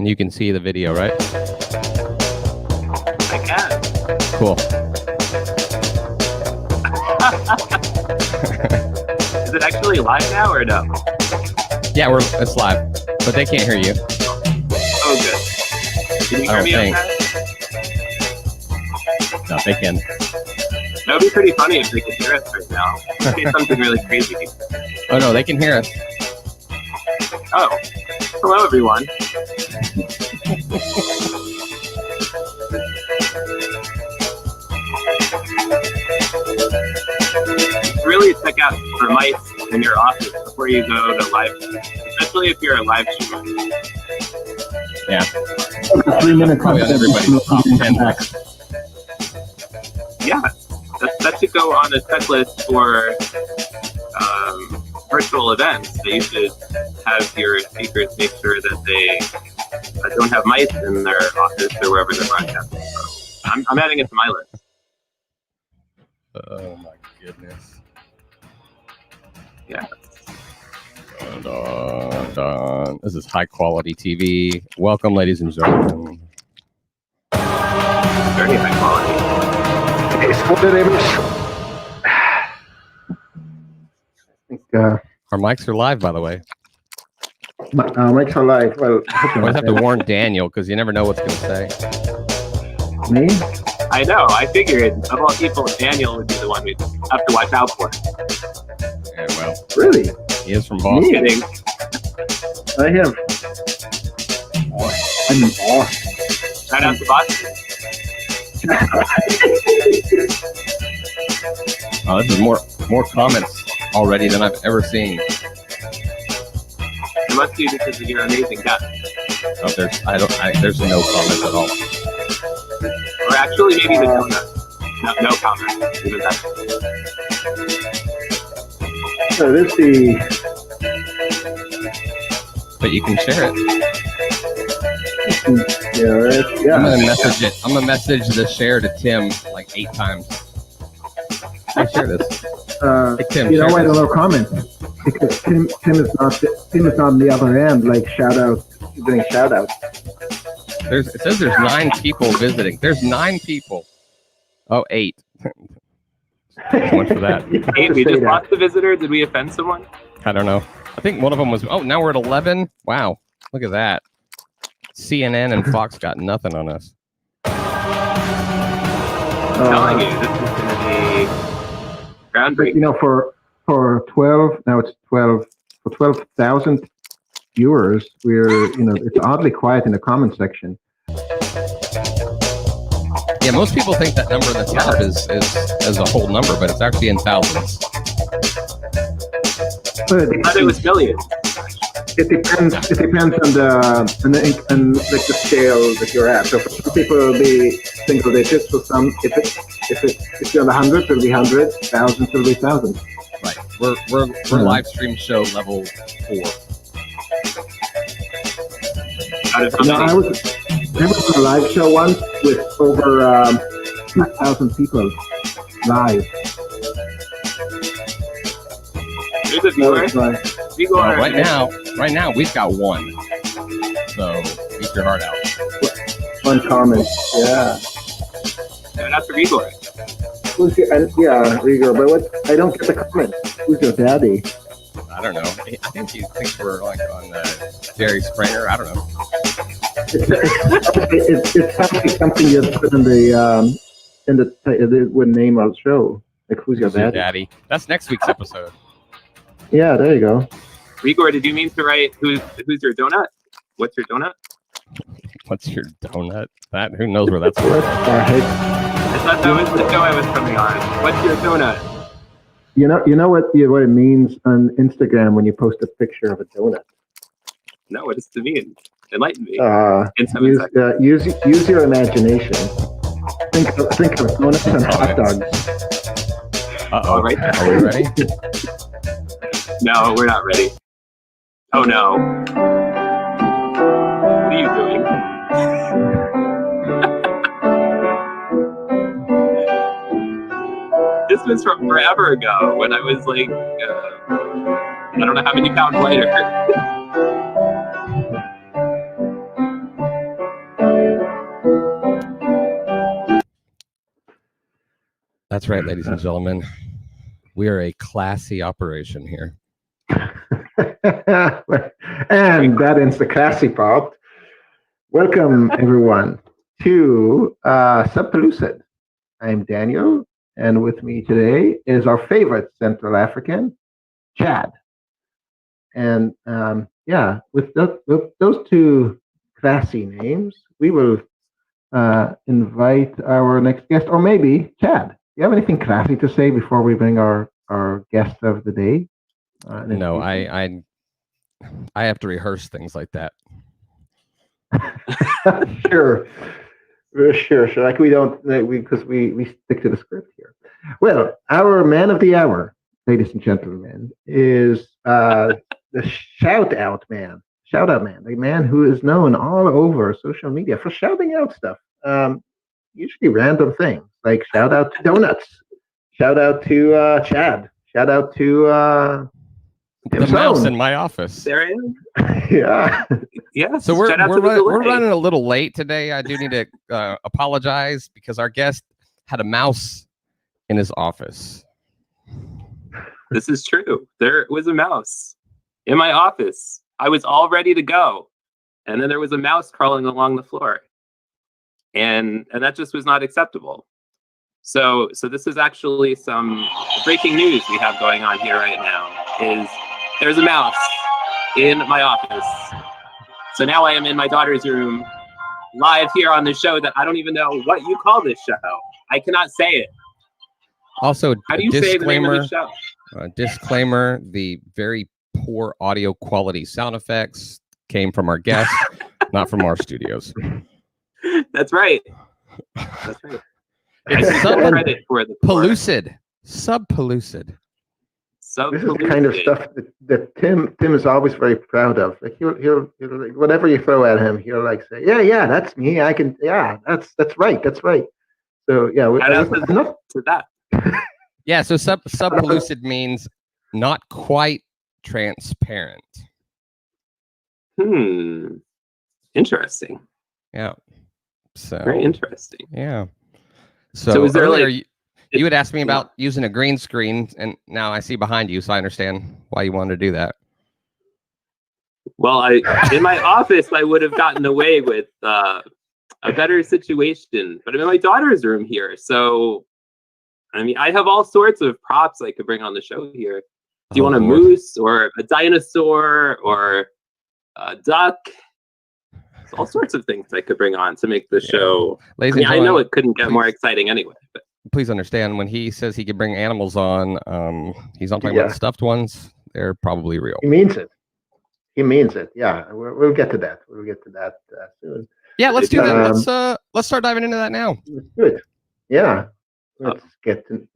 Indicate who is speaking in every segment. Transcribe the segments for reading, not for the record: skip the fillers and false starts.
Speaker 1: And you can see the video, right?
Speaker 2: I can.
Speaker 1: Cool.
Speaker 2: Is it actually live now or no?
Speaker 1: Yeah, it's live, but they can't hear you.
Speaker 2: Oh, good. Can you hear me okay?
Speaker 1: No, they can.
Speaker 2: That would be pretty funny if they could hear us right now. Say something really crazy.
Speaker 1: Oh no, they can hear us.
Speaker 2: Oh, hello everyone. Really check out for mice in your office before you go to live, especially if you're a live streamer.
Speaker 1: Yeah.
Speaker 3: 3 minutes.
Speaker 1: Probably on everybody's top 10 next.
Speaker 2: Yeah, that should go on a checklist for virtual events. That you should have your speakers make sure that they don't have mice in their office or wherever they're broadcasting. So I'm adding it to my list.
Speaker 1: Oh my goodness.
Speaker 2: Yeah.
Speaker 1: This is high quality TV. Welcome, ladies and gentlemen.
Speaker 2: Very high quality.
Speaker 1: Our mics are live, by the way.
Speaker 3: Mics are live. Well,
Speaker 1: I always have to warn Daniel because you never know what's going to say.
Speaker 3: Me?
Speaker 2: I know. I figured of all people, Daniel would be the one we'd have to watch out for.
Speaker 1: Yeah, well.
Speaker 3: Really?
Speaker 1: He is from Boston.
Speaker 2: Kidding.
Speaker 3: I have. I'm in Boston.
Speaker 2: Shout out to Boston.
Speaker 1: Oh, this is more comments already than I've ever seen.
Speaker 2: It must be because of your amazing guest.
Speaker 1: Oh, there's no comments at all.
Speaker 2: Or actually, maybe the donut. No comment. Even better.
Speaker 3: So this the.
Speaker 1: But you can share it.
Speaker 3: Yeah.
Speaker 1: I'm gonna message it. I'm gonna message the share to Tim like 8 times. Hey, share this. Hey, Tim,
Speaker 3: you know why there are no comments? Because Tim is not on the other end, like doing shout outs.
Speaker 1: It says there's 9 people visiting. There's 9 people. Oh, 8. So much for that.
Speaker 2: 8. We just lost the visitor. Did we offend someone?
Speaker 1: I don't know. I think one of them was. Oh, now we're at 11. Wow, look at that. CNN and Fox got nothing on us.
Speaker 2: I'm telling you, this is going to be groundbreaking.
Speaker 3: You know, for 12, now it's 12 for 12,000 viewers. It's oddly quiet in the comment section.
Speaker 1: Yeah, most people think that number that's up is a whole number, but it's actually in thousands.
Speaker 2: I thought it was millions.
Speaker 3: It depends on the scale that you're at. So for some people it'll be single digits. For some, if you're on the hundreds, it'll be hundreds. Thousands, it'll be thousands.
Speaker 1: Right. We're live stream show level 4.
Speaker 3: I was on a live show once with over 2,000 people live.
Speaker 2: There's a viewer.
Speaker 1: Right now we've got 1. So keep your heart out.
Speaker 3: One comment. Yeah.
Speaker 2: That's Rigor.
Speaker 3: Rigor. But I don't get the comment. Who's your daddy?
Speaker 1: I don't know. I think he thinks we're like on Jerry Springer. I don't know.
Speaker 3: It's something you put in the name of the show. Like who's your daddy?
Speaker 1: That's next week's episode.
Speaker 3: Yeah, there you go.
Speaker 2: Rigor, did you mean to write who's your donut? What's your donut?
Speaker 1: What's your donut? Who knows where that's from?
Speaker 2: I thought that was the show I was coming on. What's your donut?
Speaker 3: You know what it means on Instagram when you post a picture of a donut?
Speaker 2: No, what does it mean? Enlighten me.
Speaker 3: Use your imagination. Think of donuts and hot dogs.
Speaker 1: Uh-oh.
Speaker 2: Right.
Speaker 1: Are we ready?
Speaker 2: No, we're not ready. Oh no. What are you doing? This was from forever ago when I was like, I don't know how many pounds lighter.
Speaker 1: That's right, ladies and gentlemen. We are a classy operation here.
Speaker 3: And that ends the classy part. Welcome, everyone, to Subpellucid. I'm Daniel, and with me today is our favorite Central African, Chad. And with those two classy names, we will invite our next guest, or maybe Chad. Do you have anything classy to say before we bring our guest of the day?
Speaker 1: No, I have to rehearse things like that.
Speaker 3: Sure. Sure. Like we don't, because we stick to the script here. Well, our man of the hour, ladies and gentlemen, is the shout out man, the man who is known all over social media for shouting out stuff. Usually random things like shout out to donuts, shout out to Chad, shout out to
Speaker 1: the mouse in my office.
Speaker 2: There I am.
Speaker 3: Yeah.
Speaker 2: Yeah.
Speaker 1: So we're running a little late today. I do need to apologize because our guest had a mouse in his office.
Speaker 2: This is true. There was a mouse in my office. I was all ready to go, and then there was a mouse crawling along the floor, and that just was not acceptable. So this is actually some breaking news we have going on here right now. Is there's a mouse in my office. So now I am in my daughter's room, live here on the show that I don't even know what you call this show. I cannot say it.
Speaker 1: Also,
Speaker 2: how do you say the name of the show?
Speaker 1: Disclaimer: the very poor audio quality sound effects came from our guest, not from our studios.
Speaker 2: That's right. That's right.
Speaker 1: It's
Speaker 2: credit for the
Speaker 1: Subpellucid. Subpellucid.
Speaker 3: This is the kind of stuff that Tim is always very proud of. Like he'll whatever you throw at him, he'll like say, yeah, that's me. I can, that's right. So yeah,
Speaker 2: enough to that.
Speaker 1: Yeah, so subpellucid means not quite transparent.
Speaker 2: Interesting.
Speaker 1: Yeah. So
Speaker 2: very interesting.
Speaker 1: Yeah. So
Speaker 2: is there
Speaker 1: earlier, you had asked me about using a green screen, and now I see behind you, so I understand why you wanted to do that.
Speaker 2: Well, in my office, I would have gotten away with a better situation, but I'm in my daughter's room here, so I mean, I have all sorts of props I could bring on the show here. Do you want a moose or a dinosaur or a duck? There's all sorts of things I could bring on to make the show. I know it couldn't get more exciting anyway. But
Speaker 1: please understand, when he says he could bring animals on, he's not talking about stuffed ones. They're probably real.
Speaker 3: He means it. Yeah, we'll get to that. Soon.
Speaker 1: Yeah, let's do that. Let's start diving into that now.
Speaker 3: Let's do it. Yeah. Let's get to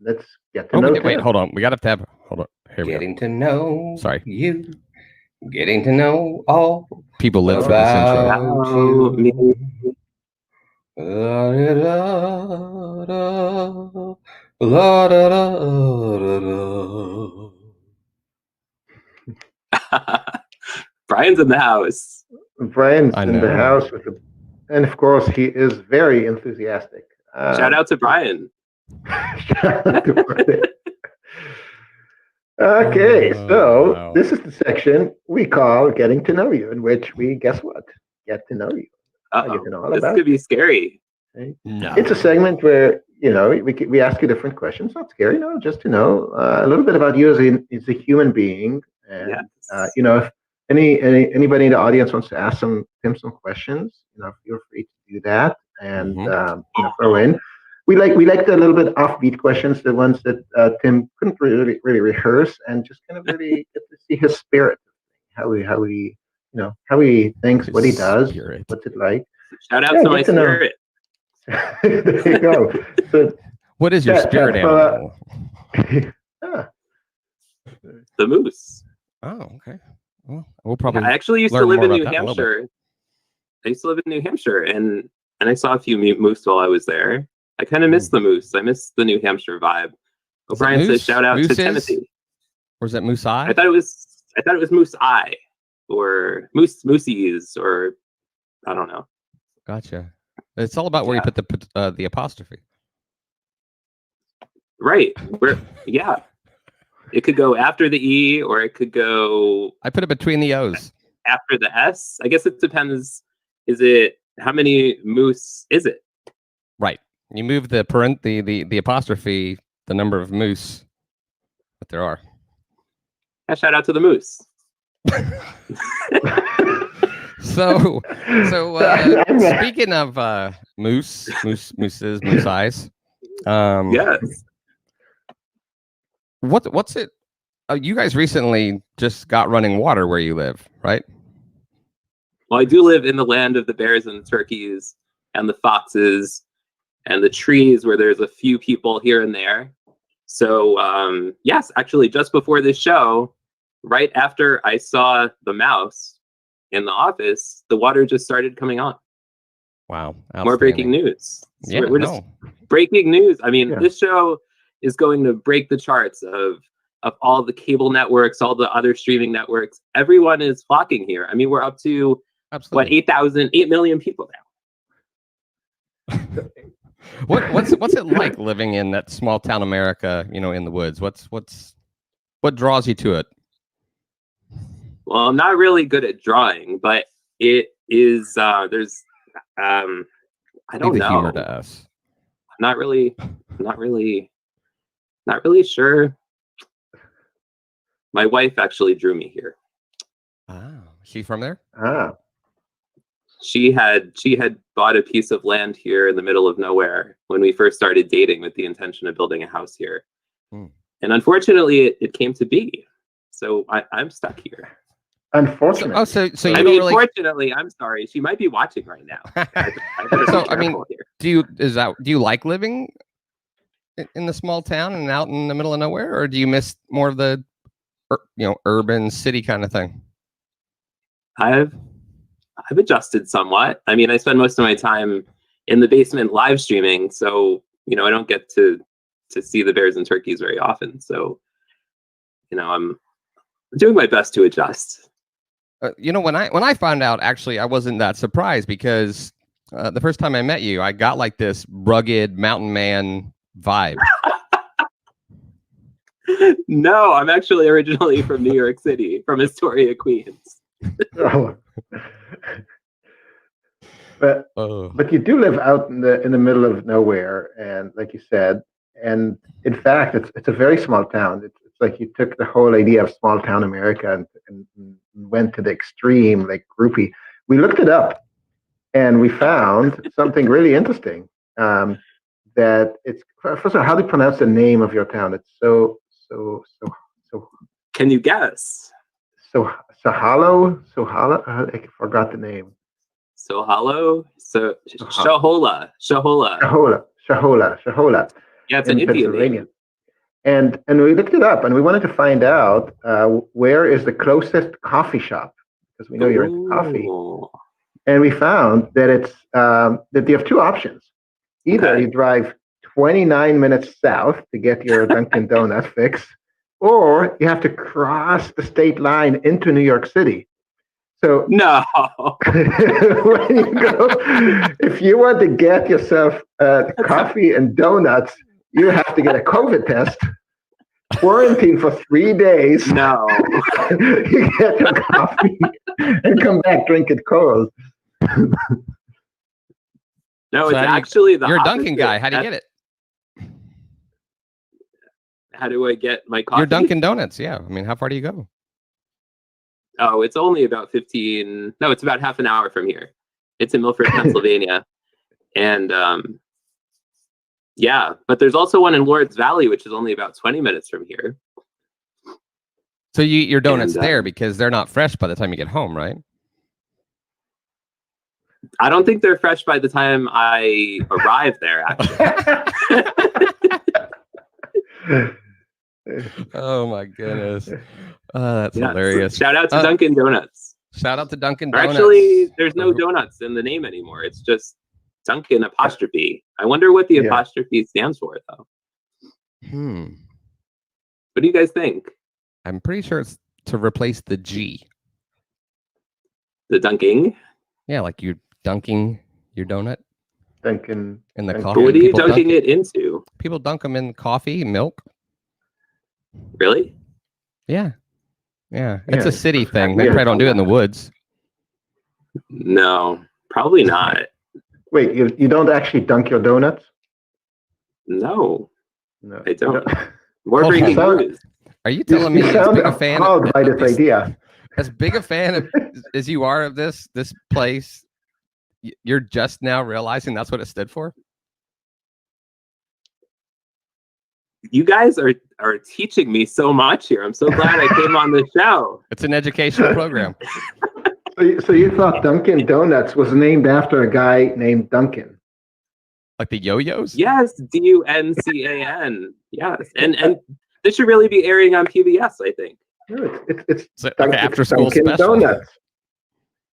Speaker 3: know.
Speaker 1: Wait, hold on. We got to have. Hold on. Here we go.
Speaker 4: Getting to know.
Speaker 1: Sorry.
Speaker 4: You. Getting to know all.
Speaker 1: People live for this intro.
Speaker 2: Brian's in the house.
Speaker 3: Brian's in the house and of course he is very enthusiastic.
Speaker 2: Shout out to Brian.
Speaker 3: Okay, so this is the section we call Getting to Know You, in which we, guess what? Get to know you.
Speaker 2: This could be scary.
Speaker 3: Okay? No. It's a segment where, we ask you different questions. Not scary, no, just to know a little bit about you as a human being. And, if anybody in the audience wants to ask Tim some questions, feel free to do that and throw in. We like the little bit offbeat questions, the ones that Tim couldn't really rehearse, and just kind of really get to see his spirit, how he thinks, what he does, what's it like.
Speaker 2: Shout out to my spirit.
Speaker 3: There you go. So,
Speaker 1: what is your spirit animal?
Speaker 2: The moose.
Speaker 1: Oh, okay. Well, we'll probably.
Speaker 2: I actually used to live in New Hampshire. And I saw a few moose while I was there. I kind of miss the moose. I miss the New Hampshire vibe. O'Brien says, "Shout out to Timothy."
Speaker 1: Or is that Moose Eye?
Speaker 2: I thought it was Moose Eye, or Moosies, or I don't know.
Speaker 1: Gotcha. It's all about where you put the apostrophe.
Speaker 2: Right. Yeah. It could go after the E, or it could go
Speaker 1: I put it between the O's.
Speaker 2: after the S. I guess it depends. How many moose is it?
Speaker 1: Right. You move the apostrophe, the number of moose that there are.
Speaker 2: Yeah, shout out to the moose.
Speaker 1: So speaking of mooses, moose eyes.
Speaker 2: Yes.
Speaker 1: What's it? You guys recently just got running water where you live, right?
Speaker 2: Well, I do live in the land of the bears and the turkeys and the foxes and the trees where there's a few people here and there. So, yes, actually, just before this show, right after I saw the mouse in the office, the water just started coming on.
Speaker 1: Wow.
Speaker 2: More breaking news. So
Speaker 1: Yeah,
Speaker 2: we're just breaking news. I mean, this show is going to break the charts of all the cable networks, all the other streaming networks. Everyone is flocking here. I mean, we're up to
Speaker 1: Absolutely.
Speaker 2: 8 million people now.
Speaker 1: What's it like living in that small town America, in the woods? What draws you to it?
Speaker 2: Well, I'm not really good at drawing, but it is there's I don't know.
Speaker 1: Humor to us.
Speaker 2: Not really sure. My wife actually drew me here.
Speaker 1: Ah, she from there?
Speaker 3: Ah.
Speaker 2: She had bought a piece of land here in the middle of nowhere when we first started dating with the intention of building a house here. And unfortunately, it came to be. So I'm stuck here.
Speaker 3: Unfortunately.
Speaker 1: So you don't really...
Speaker 2: Fortunately, I'm sorry. She might be watching right now.
Speaker 1: Do you like living in the small town and out in the middle of nowhere, or do you miss more of the urban city kind of thing?
Speaker 2: I've adjusted somewhat. I mean, I spend most of my time in the basement live streaming, so I don't get to see the bears and turkeys very often. So I'm doing my best to adjust.
Speaker 1: When I found out, actually, I wasn't that surprised, because the first time I met you, I got like this rugged mountain man vibe.
Speaker 2: No, I'm actually originally from New York City, from Astoria, Queens.
Speaker 3: But you do live out in the middle of nowhere, and like you said, and in fact, it's a very small town. It's like you took the whole idea of small town America and went to the extreme, like groupie. We looked it up, and we found something really interesting. That it's, first of all, how do you pronounce the name of your town? It's so.
Speaker 2: Can you guess?
Speaker 3: Sohalo. I forgot the name.
Speaker 2: Sohalo. Shahola. Yeah, it's an Indian name.
Speaker 3: And we looked it up, and we wanted to find out where is the closest coffee shop, because we know you're into coffee. And we found that it's that you have two options. Either you drive 29 minutes south to get your Dunkin' Donut fix, or you have to cross the state line into New York City. So
Speaker 2: no,
Speaker 3: when you go, if you want to get yourself coffee and donuts, you have to get a COVID test, quarantine for 3 days.
Speaker 2: No,
Speaker 3: you get your coffee and come back, drink it cold.
Speaker 2: No, it's actually the
Speaker 1: You're a Dunkin' guy. How do you get it?
Speaker 2: How do I get my coffee?
Speaker 1: Your Dunkin' Donuts, yeah. I mean, how far do you go?
Speaker 2: Oh, it's only about it's about half an hour from here. It's in Milford, Pennsylvania. And but there's also one in Lord's Valley, which is only about 20 minutes from here.
Speaker 1: So you eat your donuts there because they're not fresh by the time you get home, right?
Speaker 2: I don't think they're fresh by the time I arrive there, actually.
Speaker 1: Oh my goodness. That's hilarious.
Speaker 2: Shout out to Dunkin' Donuts.
Speaker 1: Shout out to Dunkin' Donuts.
Speaker 2: Actually, there's no donuts in the name anymore. It's just Dunkin' apostrophe. I wonder what the apostrophe stands for, though. What do you guys think?
Speaker 1: I'm pretty sure it's to replace the G.
Speaker 2: The dunking?
Speaker 1: Yeah, like you're dunking your donut.
Speaker 3: Dunkin'
Speaker 1: in the coffee.
Speaker 2: But what are you dunking it into?
Speaker 1: People dunk them in coffee, milk.
Speaker 2: Really?
Speaker 1: Yeah. It's
Speaker 3: Yeah.
Speaker 1: a city thing. They
Speaker 3: Weird.
Speaker 1: probably don't do it in the woods.
Speaker 2: No, probably not.
Speaker 3: Wait, you don't actually dunk your donuts?
Speaker 2: No,
Speaker 3: No,
Speaker 2: I
Speaker 3: you
Speaker 2: don't. More
Speaker 1: Hold
Speaker 2: breaking
Speaker 3: on.
Speaker 2: news.
Speaker 1: Are you telling me
Speaker 3: You
Speaker 1: as
Speaker 3: sound
Speaker 1: big a fan
Speaker 3: appalled by this idea.
Speaker 1: as big a fan of, as you are of this place, you're just now realizing that's what it stood for?
Speaker 2: You guys are teaching me so much here. I'm so glad I came on the show.
Speaker 1: It's an educational program.
Speaker 3: So you thought Dunkin' Donuts was named after a guy named Duncan?
Speaker 1: Like the yo-yos?
Speaker 2: Yes, Duncan. Yes, and this should really be airing on PBS, I think.
Speaker 3: No, it's
Speaker 1: So, like an after-school
Speaker 3: Dunkin'
Speaker 1: special.
Speaker 3: Donuts.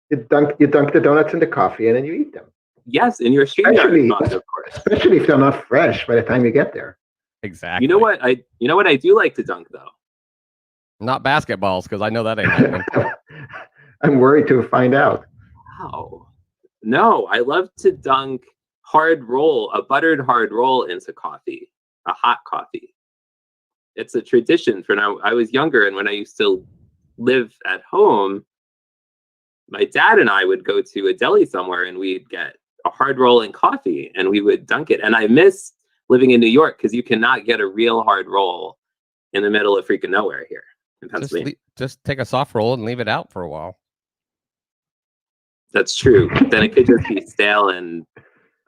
Speaker 3: You dunk the donuts into coffee and then you eat them.
Speaker 2: Yes, in your StreamYard mug, of course.
Speaker 3: Especially if they're not fresh by the time you get there.
Speaker 1: Exactly.
Speaker 2: You know what I do like to dunk though?
Speaker 1: Not basketballs, because I know that ain't happening.
Speaker 3: I'm worried to find out.
Speaker 2: Wow. No, I love to dunk a buttered hard roll into coffee, a hot coffee. It's a tradition for now. I was younger, and when I used to live at home, my dad and I would go to a deli somewhere and we'd get a hard roll and coffee and we would dunk it. And I miss living in New York because you cannot get a real hard roll in the middle of freaking nowhere here in Pennsylvania.
Speaker 1: Just take a soft roll and leave it out for a while.
Speaker 2: That's true. Then it could just be stale and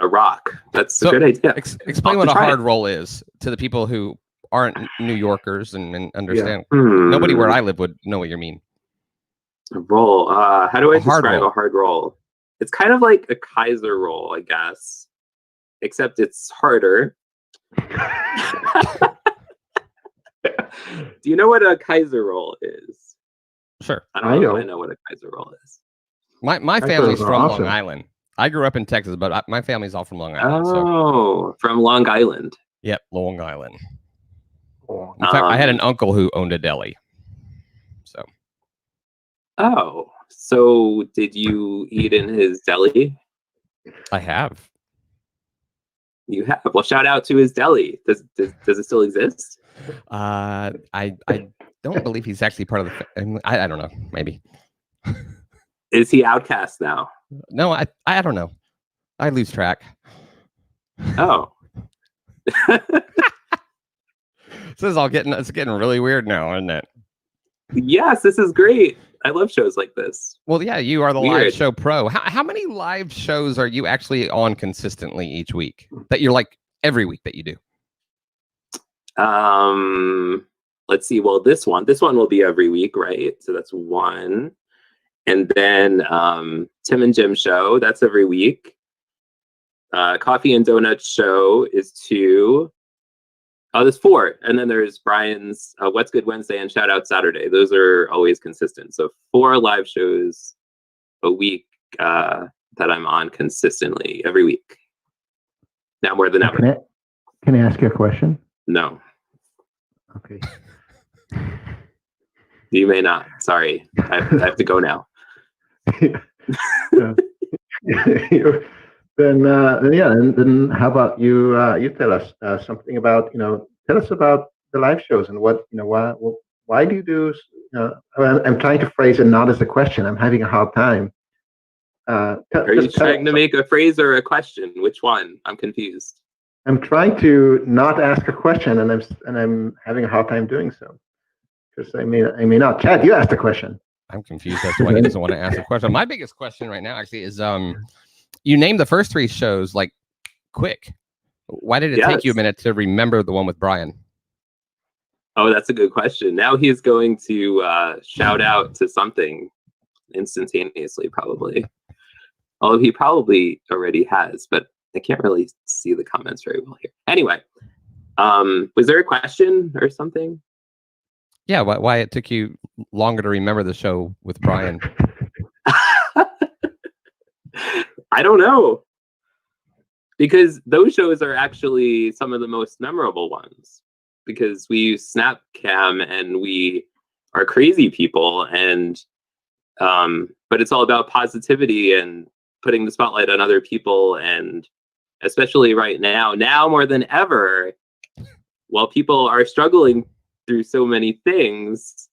Speaker 2: a rock. That's a good idea.
Speaker 1: Explain what a hard roll is to the people who aren't New Yorkers and understand.
Speaker 3: Yeah.
Speaker 1: Nobody where I live would know what you mean.
Speaker 2: A roll. How do I describe
Speaker 1: roll.
Speaker 2: a hard roll? It's kind of like a Kaiser roll, I guess, except it's harder. Do you know what a Kaiser roll is?
Speaker 1: Sure.
Speaker 2: I don't know if I know what a Kaiser roll is.
Speaker 1: My family's from
Speaker 3: awesome.
Speaker 1: Long Island. I grew up in Texas, but my family's all from Long Island.
Speaker 2: Oh, from Long Island.
Speaker 1: Yep, Long Island.
Speaker 3: Oh,
Speaker 1: In fact, I had an uncle who owned a deli. So.
Speaker 2: Oh, so did you eat in his deli?
Speaker 1: I have.
Speaker 2: You have. Well, shout out to his deli. Does it still exist?
Speaker 1: I don't believe he's actually part of the. I don't know. Maybe.
Speaker 2: Is he outcast now?
Speaker 1: No, I don't know. I lose track.
Speaker 2: Oh.
Speaker 1: This is all getting really weird now, isn't it?
Speaker 2: Yes, this is great. I love shows like this.
Speaker 1: Well, yeah, you are the
Speaker 2: Weird.
Speaker 1: live show pro. How many live shows are you actually on consistently each week? That you're like every week that you do?
Speaker 2: Let's see. Well, this one will be every week, right? So that's one. And then Tim and Jim show, that's every week. Coffee and Donuts show is 2. Oh, there's 4. And then there's Brian's What's Good Wednesday and Shout Out Saturday. Those are always consistent. So 4 live shows a week that I'm on consistently every week. Now more than ever.
Speaker 3: Can I ask you a question?
Speaker 2: No,
Speaker 3: Okay.
Speaker 2: you may not. Sorry. I have to go now.
Speaker 3: Then how about you tell us something about tell us about the live shows and what why do you do I'm trying to phrase it not as a question. I'm having a hard time.
Speaker 2: Are you trying to make a phrase or a question? Which one? I'm confused.
Speaker 3: I'm trying to not ask a question and I'm having a hard time doing so because I may not. Chad, you asked a question.
Speaker 1: I'm confused as to why he doesn't want to ask a question. My biggest question right now actually is you named the first 3 shows like quick. Why did it take you a minute to remember the one with Brian?
Speaker 2: Oh, that's a good question. Now he's going to shout out to something instantaneously, probably. Although he probably already has, but I can't really see the comments very well here. Anyway, was there a question or something?
Speaker 1: Yeah, why it took you longer to remember the show with Brian?
Speaker 2: I don't know. Because those shows are actually some of the most memorable ones. Because we use Snapcam and we are crazy people, and but it's all about positivity and putting the spotlight on other people, and especially right now more than ever, while people are struggling through so many things,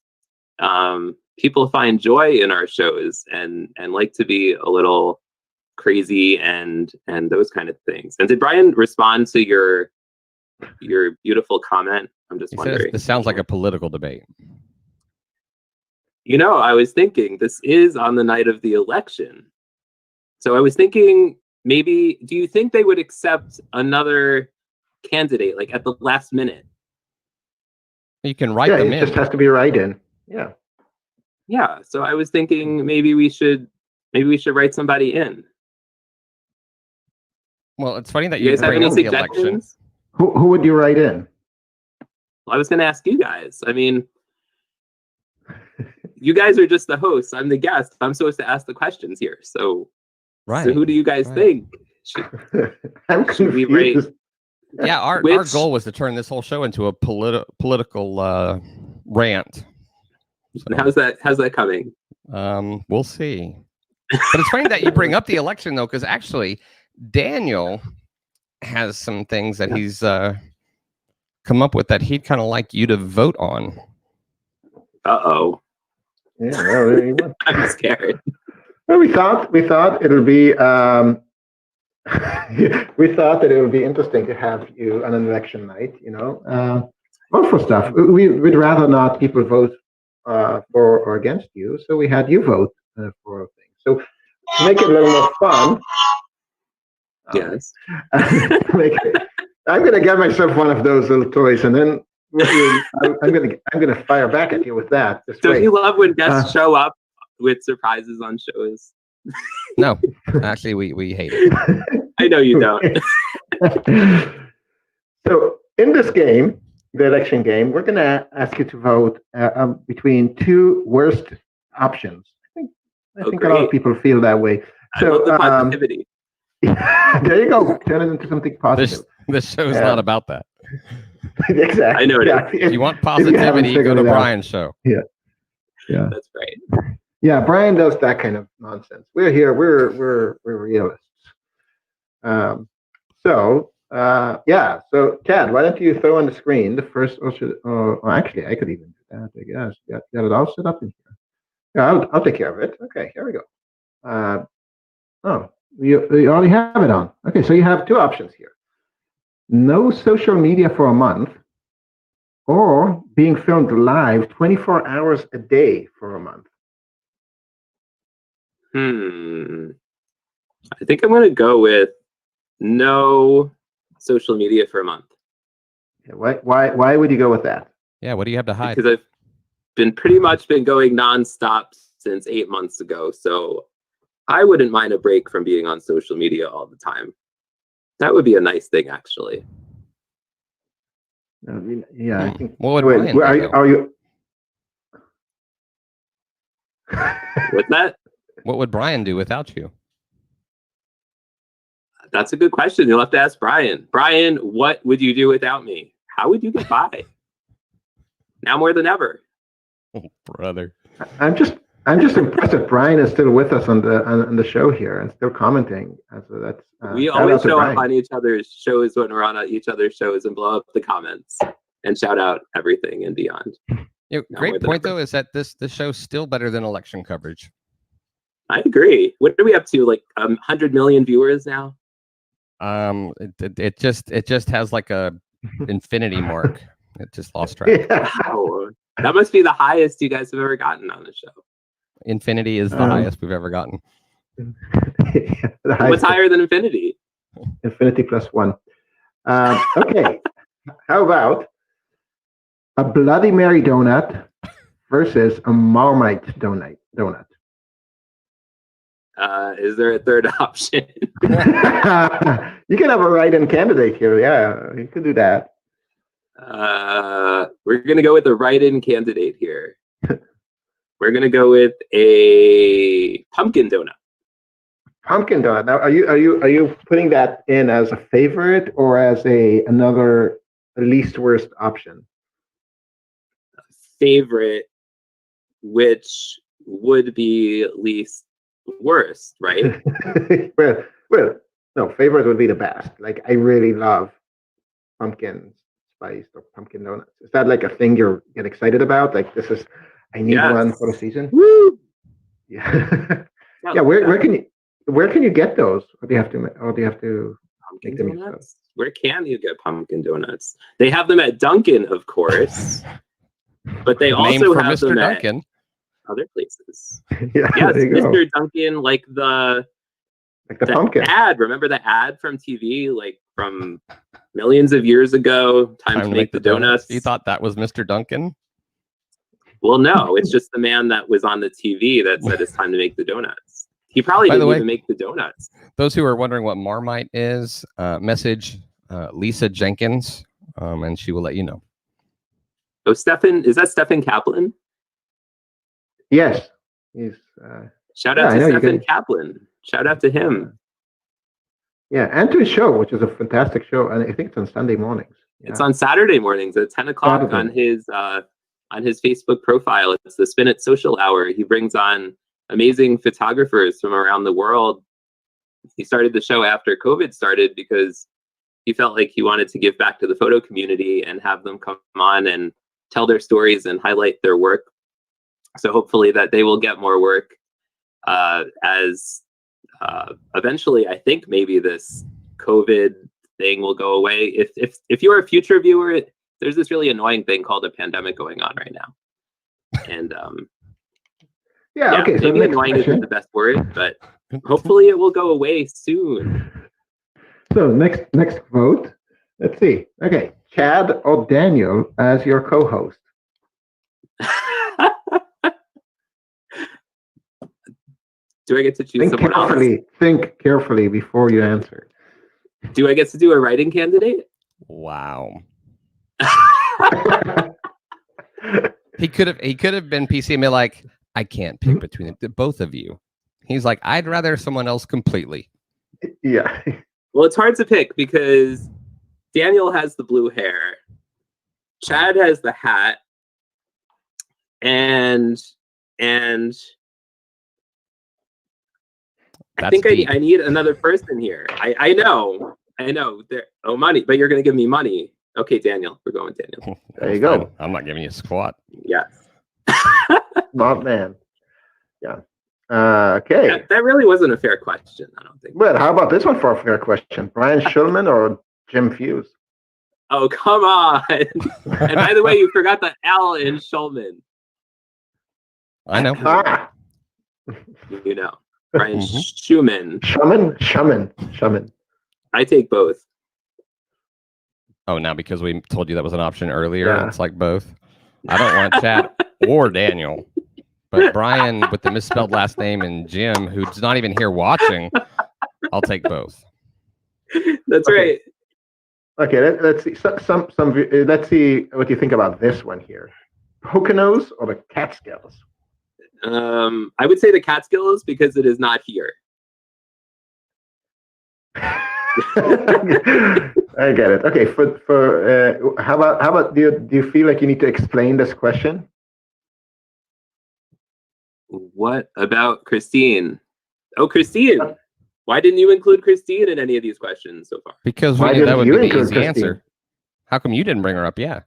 Speaker 2: people find joy in our shows and like to be a little crazy and those kind of things. And did Brian respond to your beautiful comment? I'm just wondering.
Speaker 1: This sounds like a political debate.
Speaker 2: You know, I was thinking this is on the night of the election. So I was thinking, maybe, do you think they would accept another candidate, like at the last minute?
Speaker 1: You can write them in.
Speaker 3: It just has to be write-in. Yeah.
Speaker 2: Yeah. So I was thinking maybe we should write somebody in.
Speaker 1: Well, it's funny that
Speaker 2: you guys have any
Speaker 1: up the election.
Speaker 3: Who would you write in?
Speaker 2: Well, I was going to ask you guys. I mean, you guys are just the hosts. I'm the guest. I'm supposed to ask the questions here. So, so who do you guys think?
Speaker 3: Should
Speaker 2: we rate?
Speaker 1: Yeah, our goal was to turn this whole show into a political rant.
Speaker 2: So, how's that coming?
Speaker 1: We'll see. But it's funny that you bring up the election, though, because actually Daniel has some things that he's come up with that he'd kind of like you to vote on.
Speaker 2: Uh-oh.
Speaker 3: Yeah,
Speaker 2: I'm scared.
Speaker 3: Well, we thought it'll be we thought that it would be interesting to have you on an election night, for stuff. We'd rather not people vote for or against you, so we had you vote for things. So to make it a little more fun,
Speaker 2: yes,
Speaker 3: I'm gonna get myself one of those little toys, and then I'm gonna fire back at you with that.
Speaker 2: Don't you love when guests show up with surprises on shows?
Speaker 1: No, actually, we hate it.
Speaker 2: I know you don't.
Speaker 3: So in this game, the election game, we're going to ask you to vote between two worst options. I think a lot of people feel that way.
Speaker 2: So, I love the positivity.
Speaker 3: There you go. Turn it into something positive.
Speaker 1: This show is not about that.
Speaker 3: Exactly.
Speaker 2: I know it is.
Speaker 1: If you want positivity, go to Brian's show.
Speaker 3: Yeah.
Speaker 2: That's right.
Speaker 3: Yeah, Brian does that kind of nonsense. We're here. We're realists. So Chad, why don't you throw on the screen the first? Or actually, I could even do that. I guess got it all set up in here. Yeah, I'll take care of it. Okay, here we go. You already have it on. Okay, so you have two options here: no social media for a month, or being filmed live 24 hours a day for a month.
Speaker 2: I think I'm going to go with no social media for a month.
Speaker 3: Yeah, why would you go with that?
Speaker 1: Yeah, what do you have to hide?
Speaker 2: Because I've pretty much been going nonstop since 8 months ago. So I wouldn't mind a break from being on social media all the time. That would be a nice thing, actually.
Speaker 3: I think.
Speaker 1: What would Brian
Speaker 3: are you?
Speaker 2: What's that?
Speaker 1: What would Brian do without you?
Speaker 2: That's a good question. You'll have to ask Brian. Brian, what would you do without me? How would you get by? Now more than ever.
Speaker 1: Oh, brother.
Speaker 3: I'm just impressed that Brian is still with us on the show here and still commenting. So that's
Speaker 2: we always show up on each other's shows when we're on each other's shows and blow up the comments and shout out everything and beyond.
Speaker 1: Great point though is that this show's still better than election coverage.
Speaker 2: I agree. What are we up to? Like 100 million viewers now?
Speaker 1: It just has like a infinity mark. It just lost track.
Speaker 3: Yeah.
Speaker 2: Wow. That must be the highest you guys have ever gotten on the show.
Speaker 1: Infinity is the highest we've ever gotten.
Speaker 2: What's higher than infinity?
Speaker 3: Infinity plus one. Okay. How about a Bloody Mary donut versus a Marmite donut?
Speaker 2: Is there a third option?
Speaker 3: You can have a write-in candidate here. Yeah, you could do that.
Speaker 2: We're going to go with a write-in candidate here. We're going to go with a pumpkin donut.
Speaker 3: Pumpkin donut. Now, are you putting that in as a favorite or as another least worst option?
Speaker 2: Favorite, which would be least worst, right?
Speaker 3: well, no, favorite would be the best. Like I really love pumpkin spiced or pumpkin donuts? Is that like a thing you get excited about? Like I need one for the season.
Speaker 2: Woo!
Speaker 3: Yeah,
Speaker 2: Yeah,
Speaker 3: yeah. Where can you get those? Or do you have to
Speaker 2: pumpkin
Speaker 3: make them yourself?
Speaker 2: donuts? Where can you get pumpkin donuts? They have them at Dunkin', of course, but they
Speaker 1: Named
Speaker 2: also
Speaker 1: for
Speaker 2: have
Speaker 1: Mr.
Speaker 2: them
Speaker 1: Duncan.
Speaker 2: at other places.
Speaker 3: Yeah,
Speaker 2: Yes,
Speaker 3: there you go.
Speaker 2: Mr. Duncan, like the
Speaker 3: pumpkin.
Speaker 2: ad. Remember the ad from TV, like from millions of years ago? Time to make the donuts.
Speaker 1: You thought that was Mr. Duncan?
Speaker 2: Well, no, it's just the man that was on the TV that said it's time to make the donuts. He probably didn't even make the donuts.
Speaker 1: Those who are wondering what Marmite is, message Lisa Jenkins, and she will let you know.
Speaker 2: Oh, is that Stephen Kaplan?
Speaker 3: Yes. He's
Speaker 2: shout out to Stephen Kaplan. Shout out to him.
Speaker 3: Yeah, and to his show, which is a fantastic show, and I think it's on Sunday mornings. Yeah.
Speaker 2: It's on Saturday mornings at 10 o'clock on his Facebook profile. It's the Spin It Social Hour. He brings on amazing photographers from around the world. He started the show after COVID started because he felt like he wanted to give back to the photo community and have them come on and tell their stories and highlight their work. So hopefully that they will get more work as eventually, I think maybe this COVID thing will go away. If you're a future viewer, there's this really annoying thing called a pandemic going on right now. And
Speaker 3: okay, so
Speaker 2: maybe annoying isn't the best word, but hopefully it will go away soon.
Speaker 3: So next vote. Let's see. Okay, Chad or Daniel as your co-host.
Speaker 2: Do I get to choose someone else?
Speaker 3: Think carefully before you answer.
Speaker 2: Do I get to do a writing candidate?
Speaker 1: Wow. He could have been PC and be like, I can't pick between the both of you. He's like, I'd rather someone else completely.
Speaker 3: Yeah.
Speaker 2: Well, it's hard to pick because Daniel has the blue hair, Chad has the hat, and I think I need another person here. I know. Money, but you're going to give me money. Okay, Daniel, we're going Daniel.
Speaker 3: There you go.
Speaker 1: I'm not giving you a squat.
Speaker 2: Yes.
Speaker 3: Smart man. Yeah. Okay.
Speaker 2: That really wasn't a fair question, I don't think.
Speaker 3: But how about this one for a fair question? Brian Shulman or Jim Fuse?
Speaker 2: Oh, come on. And by the way, you forgot the L in Shulman.
Speaker 1: I know.
Speaker 2: You know. Brian Schumann.
Speaker 3: Schumann.
Speaker 2: I take both.
Speaker 1: Oh, now because we told you that was an option earlier, it's like both. I don't want Chad or Daniel. But Brian with the misspelled last name and Jim, who's not even here watching, I'll take both.
Speaker 2: That's right.
Speaker 3: Okay, let's see. Let's see what you think about this one here. Poconos or the Catskills?
Speaker 2: I would say the Catskills because it is not here.
Speaker 3: I get it. Okay, how about do you feel like you need to explain this question?
Speaker 2: What about Christine? Oh, Christine. Why didn't you include Christine in any of these questions so far?
Speaker 1: Because we knew that would be the easy answer. How come you didn't bring her up? Yeah.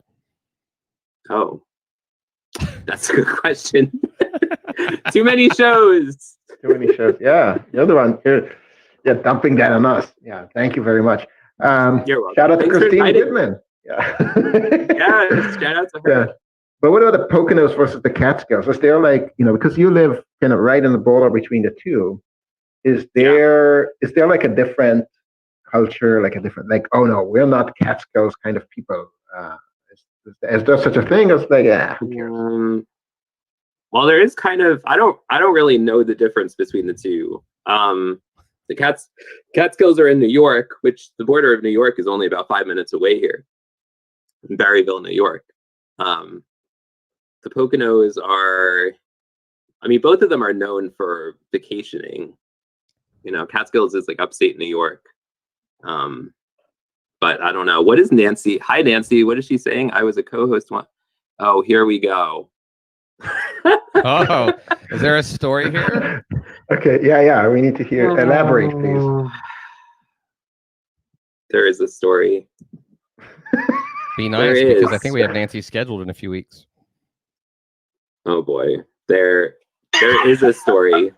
Speaker 2: Oh, that's a good question. Too many shows.
Speaker 3: Yeah, the other one. You're dumping that on us. Yeah, thank you very much.
Speaker 2: You're welcome.
Speaker 3: Shout out to Christine Goodman.
Speaker 2: Yeah. Shout out to her.
Speaker 3: Yeah. But what about the Poconos versus the Catskills? Is there like, because you live kind of right in the border between the two, is there like a different culture, like a different, like, oh no, we're not Catskills kind of people? Is there such a thing? It's like, who cares?
Speaker 2: Well, there is kind of, I don't really know the difference between the two. The Catskills are in New York, which the border of New York is only about 5 minutes away here, in Barryville, New York. The Poconos are, both of them are known for vacationing. Catskills is like upstate New York. But I don't know. What is Nancy? Hi, Nancy. What is she saying? I was a co-host once. Oh, here we go.
Speaker 1: Oh, is there a story here?
Speaker 3: Okay, yeah. We need to hear. Elaborate, please.
Speaker 2: There is a story.
Speaker 1: Be
Speaker 2: There
Speaker 1: nice because I
Speaker 2: is.
Speaker 1: think we have Nancy scheduled in a few weeks.
Speaker 2: Oh boy, there is a story.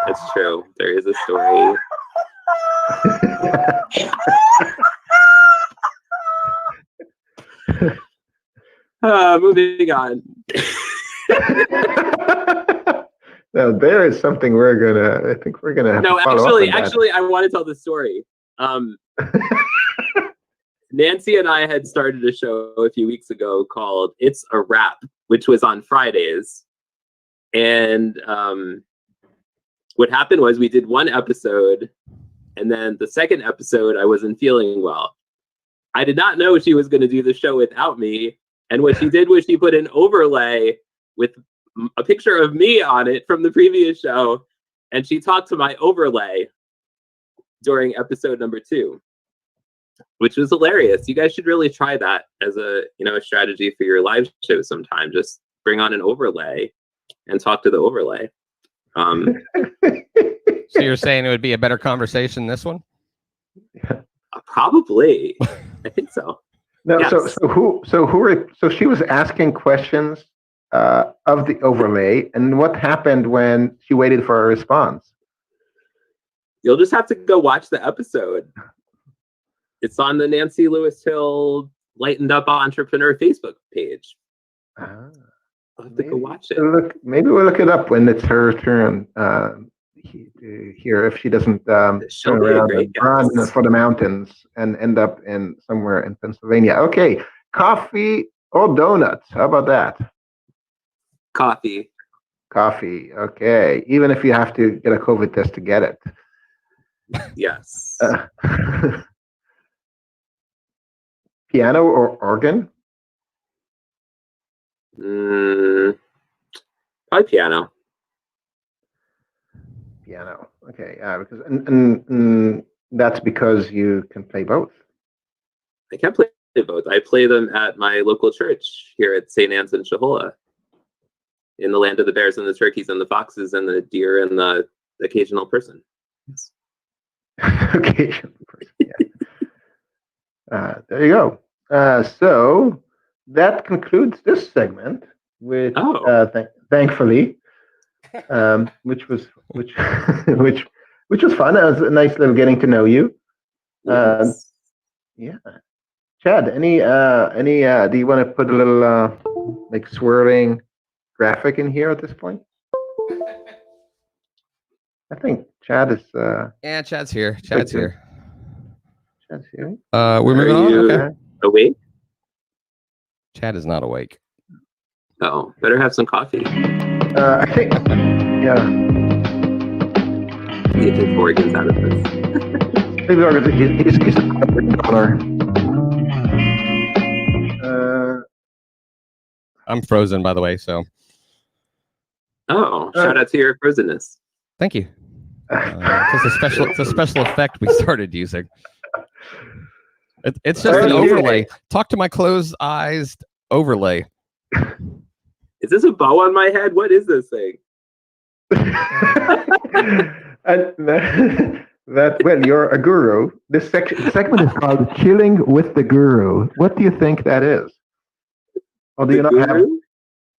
Speaker 2: That's true. There is a story. Moving on.
Speaker 3: Now there is something I think we're gonna have
Speaker 2: No,
Speaker 3: to follow up on that.
Speaker 2: actually, I want to tell the story. Nancy and I had started a show a few weeks ago called It's a Wrap, which was on Fridays. And what happened was we did one episode, and then the second episode, I wasn't feeling well. I did not know she was going to do the show without me. And what she did was she put an overlay with a picture of me on it from the previous show, and she talked to my overlay during episode number 2, which was hilarious. You guys should really try that as a strategy for your live show sometime. Just bring on an overlay and talk to the overlay.
Speaker 1: So you're saying it would be a better conversation this one?
Speaker 2: Probably. I think so.
Speaker 3: No,
Speaker 2: Yes.
Speaker 3: so she was asking questions of the overlay, and what happened when she waited for a response?
Speaker 2: You'll just have to go watch the episode. It's on the Nancy Lewis Hill Lightened Up Entrepreneur Facebook page.
Speaker 3: Ah,
Speaker 2: I'll have to go watch it.
Speaker 3: maybe we'll look it up when it's her turn here, if she doesn't
Speaker 2: She'll
Speaker 3: turn
Speaker 2: be a
Speaker 3: around
Speaker 2: great
Speaker 3: and run
Speaker 2: guest.
Speaker 3: for the mountains and end up in somewhere in Pennsylvania. Okay, coffee or donuts? How about that?
Speaker 2: Coffee.
Speaker 3: Coffee. Okay, even if you have to get a COVID test to get it.
Speaker 2: Yes.
Speaker 3: Piano or organ?
Speaker 2: Probably piano.
Speaker 3: Piano. Okay, because and that's because you can play both.
Speaker 2: I can play both. I play them at my local church here at St. Anne's in Shahola, in the land of the bears and the turkeys and the foxes and the deer and the occasional person. Yes.
Speaker 3: Occasional person. Yeah. There you go. So that concludes this segment, which thankfully, which was fun. It was a nice little getting to know you.
Speaker 2: Yes.
Speaker 3: Yeah. Chad, any do you want to put a little like swirling graphic in here at this point? I think Chad is
Speaker 1: Yeah, Chad's here. Chad's here.
Speaker 3: Chad's here.
Speaker 1: We're moving on. Okay.
Speaker 2: Awake?
Speaker 1: Chad is not awake.
Speaker 2: Oh, better have some coffee.
Speaker 3: I think, yeah.
Speaker 2: Get his organs out of this.
Speaker 3: Maybe he's a donor.
Speaker 1: I'm frozen, by the way, so
Speaker 2: Shout out to your frozenness.
Speaker 1: thank you. It's a special effect we started using. It's just an overlay. Talk to my closed eyes overlay.
Speaker 2: Is this a bow on my head? What is this thing?
Speaker 3: Well, you're a guru. This segment is called "Chilling with the Guru." What do you think that is? Or do you not have?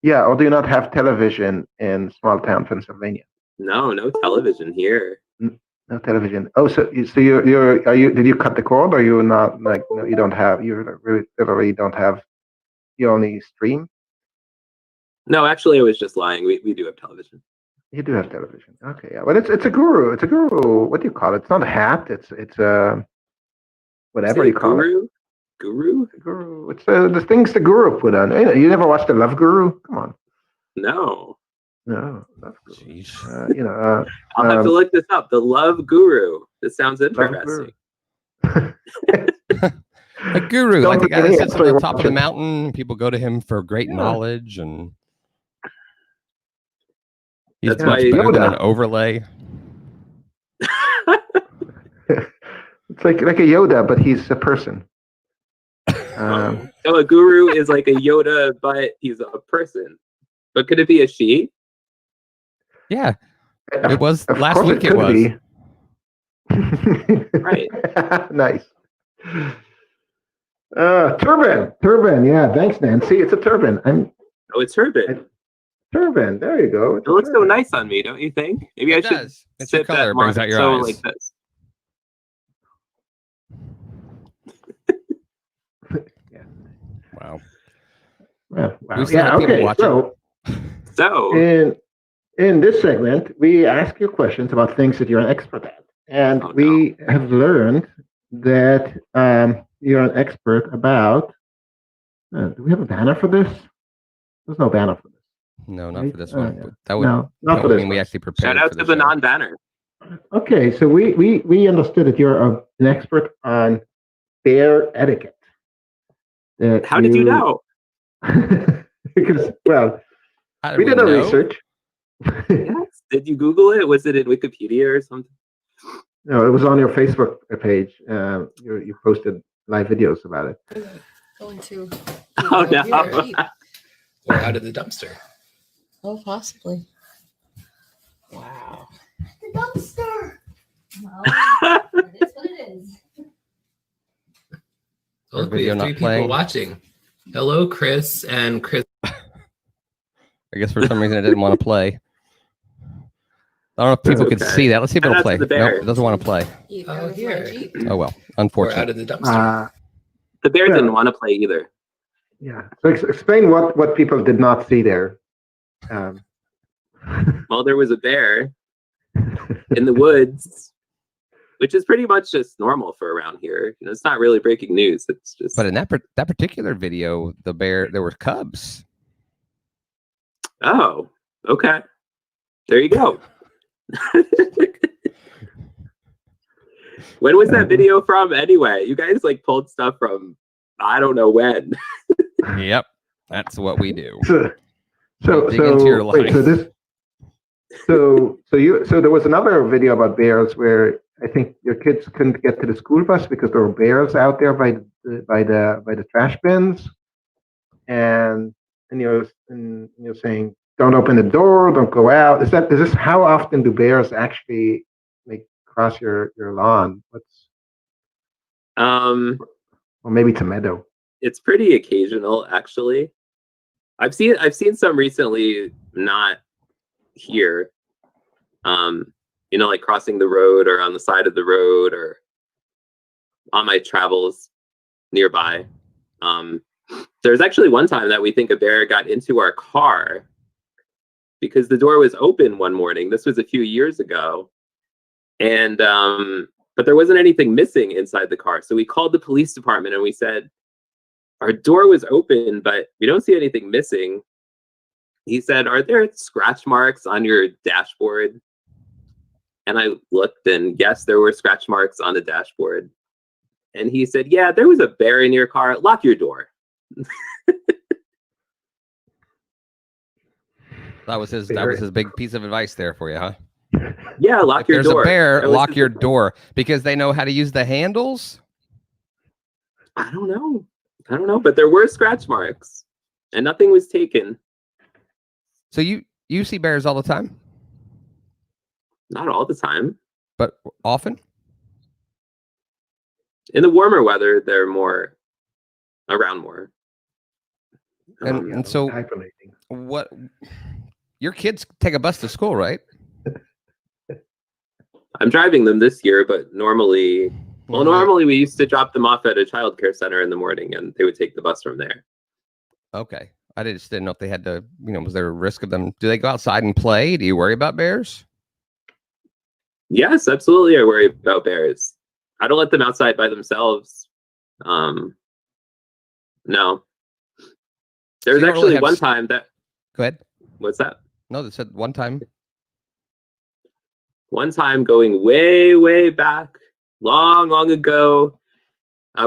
Speaker 3: Yeah, or do you not have television in small town Pennsylvania?
Speaker 2: No television here.
Speaker 3: No television. Oh, so you're did you cut the cord, or you not like no, you don't have literally don't have, you only stream?
Speaker 2: No, actually I was just lying. We do have television.
Speaker 3: You do have television. Okay, yeah. Well, it's a guru. It's a guru. What do you call it? It's not a hat. It's whatever you call it.
Speaker 2: Guru?
Speaker 3: Guru. It's the things the guru put on. You never watched the Love Guru? Come on.
Speaker 2: No.
Speaker 3: No. Love Guru.
Speaker 2: Jeez. I'll have to look this up. The Love Guru. This sounds interesting.
Speaker 1: A guru, like the guy that sits on the top of the mountain. People go to him for great knowledge, and he's much better than an overlay.
Speaker 3: It's like a Yoda, but he's a person.
Speaker 2: So a guru is like a Yoda, but he's a person. But could it be a she?
Speaker 1: Yeah, it was
Speaker 3: Of
Speaker 1: last
Speaker 3: course
Speaker 1: week.
Speaker 3: It
Speaker 1: It was
Speaker 3: be.
Speaker 2: Right.
Speaker 3: Nice. Turban. Yeah, thanks, Nancy. It's a turban.
Speaker 2: Oh, it's turban.
Speaker 3: Turban. There you go.
Speaker 2: It looks so nice on me, don't you think? Maybe I
Speaker 1: It
Speaker 2: should
Speaker 1: does. It's your
Speaker 2: sit
Speaker 1: color.
Speaker 2: that
Speaker 1: It brings out your
Speaker 2: so
Speaker 1: eyes.
Speaker 2: like this.
Speaker 1: Wow.
Speaker 3: Wow.
Speaker 1: We still have people
Speaker 3: Okay.
Speaker 1: watching.
Speaker 2: So
Speaker 3: In this segment, we ask you questions about things that you're an expert at, and
Speaker 2: Oh, no.
Speaker 3: we have learned that you're an expert about. Do we have a banner for this? There's no banner for this.
Speaker 1: No, not
Speaker 3: Right?
Speaker 1: for this one.
Speaker 3: Yeah.
Speaker 1: That would,
Speaker 3: No, not
Speaker 1: that
Speaker 3: for
Speaker 1: would
Speaker 3: this
Speaker 1: mean we
Speaker 3: one.
Speaker 1: actually prepared
Speaker 2: shout out
Speaker 1: for
Speaker 2: to
Speaker 1: the
Speaker 2: the
Speaker 1: show.
Speaker 2: non-banner.
Speaker 3: Okay, so we understood that you're an expert on bear etiquette.
Speaker 2: How did you know?
Speaker 3: Because, well,
Speaker 1: How did
Speaker 3: we did our
Speaker 2: know?
Speaker 3: research.
Speaker 2: Yes. Did you Google it? Was it in Wikipedia or something?
Speaker 3: No, it was on your Facebook page. You posted live videos about it.
Speaker 5: Going to.
Speaker 2: Oh, no.
Speaker 6: Or out of the dumpster.
Speaker 5: Oh, possibly. Wow.
Speaker 7: The dumpster. Well, it is what it is.
Speaker 6: Oh, look, we
Speaker 1: video
Speaker 6: have
Speaker 1: not
Speaker 6: 3 people
Speaker 1: playing.
Speaker 6: watching. Hello, Chris and Chris.
Speaker 1: I guess for some reason it didn't want to play. I don't know if people could
Speaker 2: Okay.
Speaker 1: see that. Let's see if
Speaker 2: Shout
Speaker 1: it'll
Speaker 2: out
Speaker 1: play.
Speaker 2: to the
Speaker 1: No,
Speaker 2: bear.
Speaker 1: it doesn't want to play.
Speaker 5: Eat
Speaker 6: Oh,
Speaker 5: out of my
Speaker 6: here.
Speaker 5: Jeep.
Speaker 1: Oh well,
Speaker 6: Or out
Speaker 1: unfortunate.
Speaker 6: of the dumpster.
Speaker 2: The bear
Speaker 3: Yeah.
Speaker 2: didn't want to play either.
Speaker 3: Yeah. So explain what people did not see there.
Speaker 2: Well, there was a bear in the woods, which is pretty much just normal for around here. You know, it's not really breaking news. It's just.
Speaker 1: But in that particular video, there were cubs.
Speaker 2: Oh, okay. There you go. When was that video from anyway? You guys like pulled stuff from I don't know when.
Speaker 1: Yep, that's what we do.
Speaker 3: So
Speaker 1: Dig into your
Speaker 3: wait,
Speaker 1: life.
Speaker 3: so there was another video about bears where I think your kids couldn't get to the school bus because there were bears out there by the trash bins, and you're saying don't open the door, don't go out. Is this how often do bears actually cross your lawn? Or maybe it's a meadow.
Speaker 2: It's pretty occasional, actually. I've seen some recently, not here. You know, like crossing the road or on the side of the road or on my travels nearby. There's actually one time that we think a bear got into our car because the door was open one morning. This was a few years ago. And but there wasn't anything missing inside the car. So we called the police department and we said, our door was open, but we don't see anything missing. He said, are there scratch marks on your dashboard? And I looked and yes, there were scratch marks on the dashboard. And he said, yeah, there was a bear in your car. Lock your door.
Speaker 1: That was his big piece of advice there for you, huh?
Speaker 2: Yeah, lock
Speaker 1: If
Speaker 2: your
Speaker 1: there's
Speaker 2: door.
Speaker 1: a bear,
Speaker 2: That was
Speaker 1: lock
Speaker 2: his
Speaker 1: your
Speaker 2: advice.
Speaker 1: door because they know how to use the handles.
Speaker 2: I don't know, but there were scratch marks and nothing was taken.
Speaker 1: So you see bears all the time,
Speaker 2: Not all the time.
Speaker 1: but often.
Speaker 2: In the warmer weather, they're more around more.
Speaker 1: And so
Speaker 3: Hibernating.
Speaker 1: what? Your kids take a bus to school, right?
Speaker 2: I'm driving them this year, but normally we used to drop them off at a childcare center in the morning and they would take the bus from there.
Speaker 1: Okay. I just didn't know if they had to, was there a risk of them? Do they go outside and play? Do you worry about bears?
Speaker 2: Yes, absolutely. I worry about bears. I don't let them outside by themselves. No. There's
Speaker 1: you don't really
Speaker 2: actually
Speaker 1: have
Speaker 2: one time that.
Speaker 1: Go ahead.
Speaker 2: What's that?
Speaker 1: No, they said one time.
Speaker 2: One time going way, way back, long, long ago,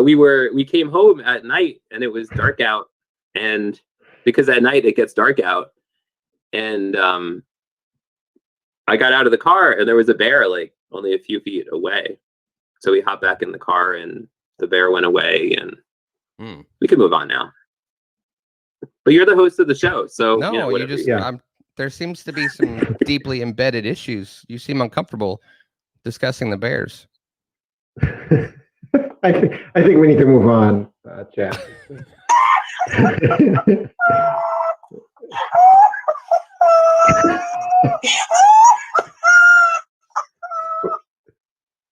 Speaker 2: we came home at night and it was dark out. And because at night it gets dark out, and I got out of the car and there was a bear like only a few feet away. So we hopped back in the car and the bear went away and we can move on now. But you're the host of the show, so
Speaker 1: No, you
Speaker 2: whatever
Speaker 1: just.
Speaker 3: Yeah.
Speaker 1: There seems to be some deeply embedded issues. You seem uncomfortable discussing the bears.
Speaker 3: I think we need to move on. chat.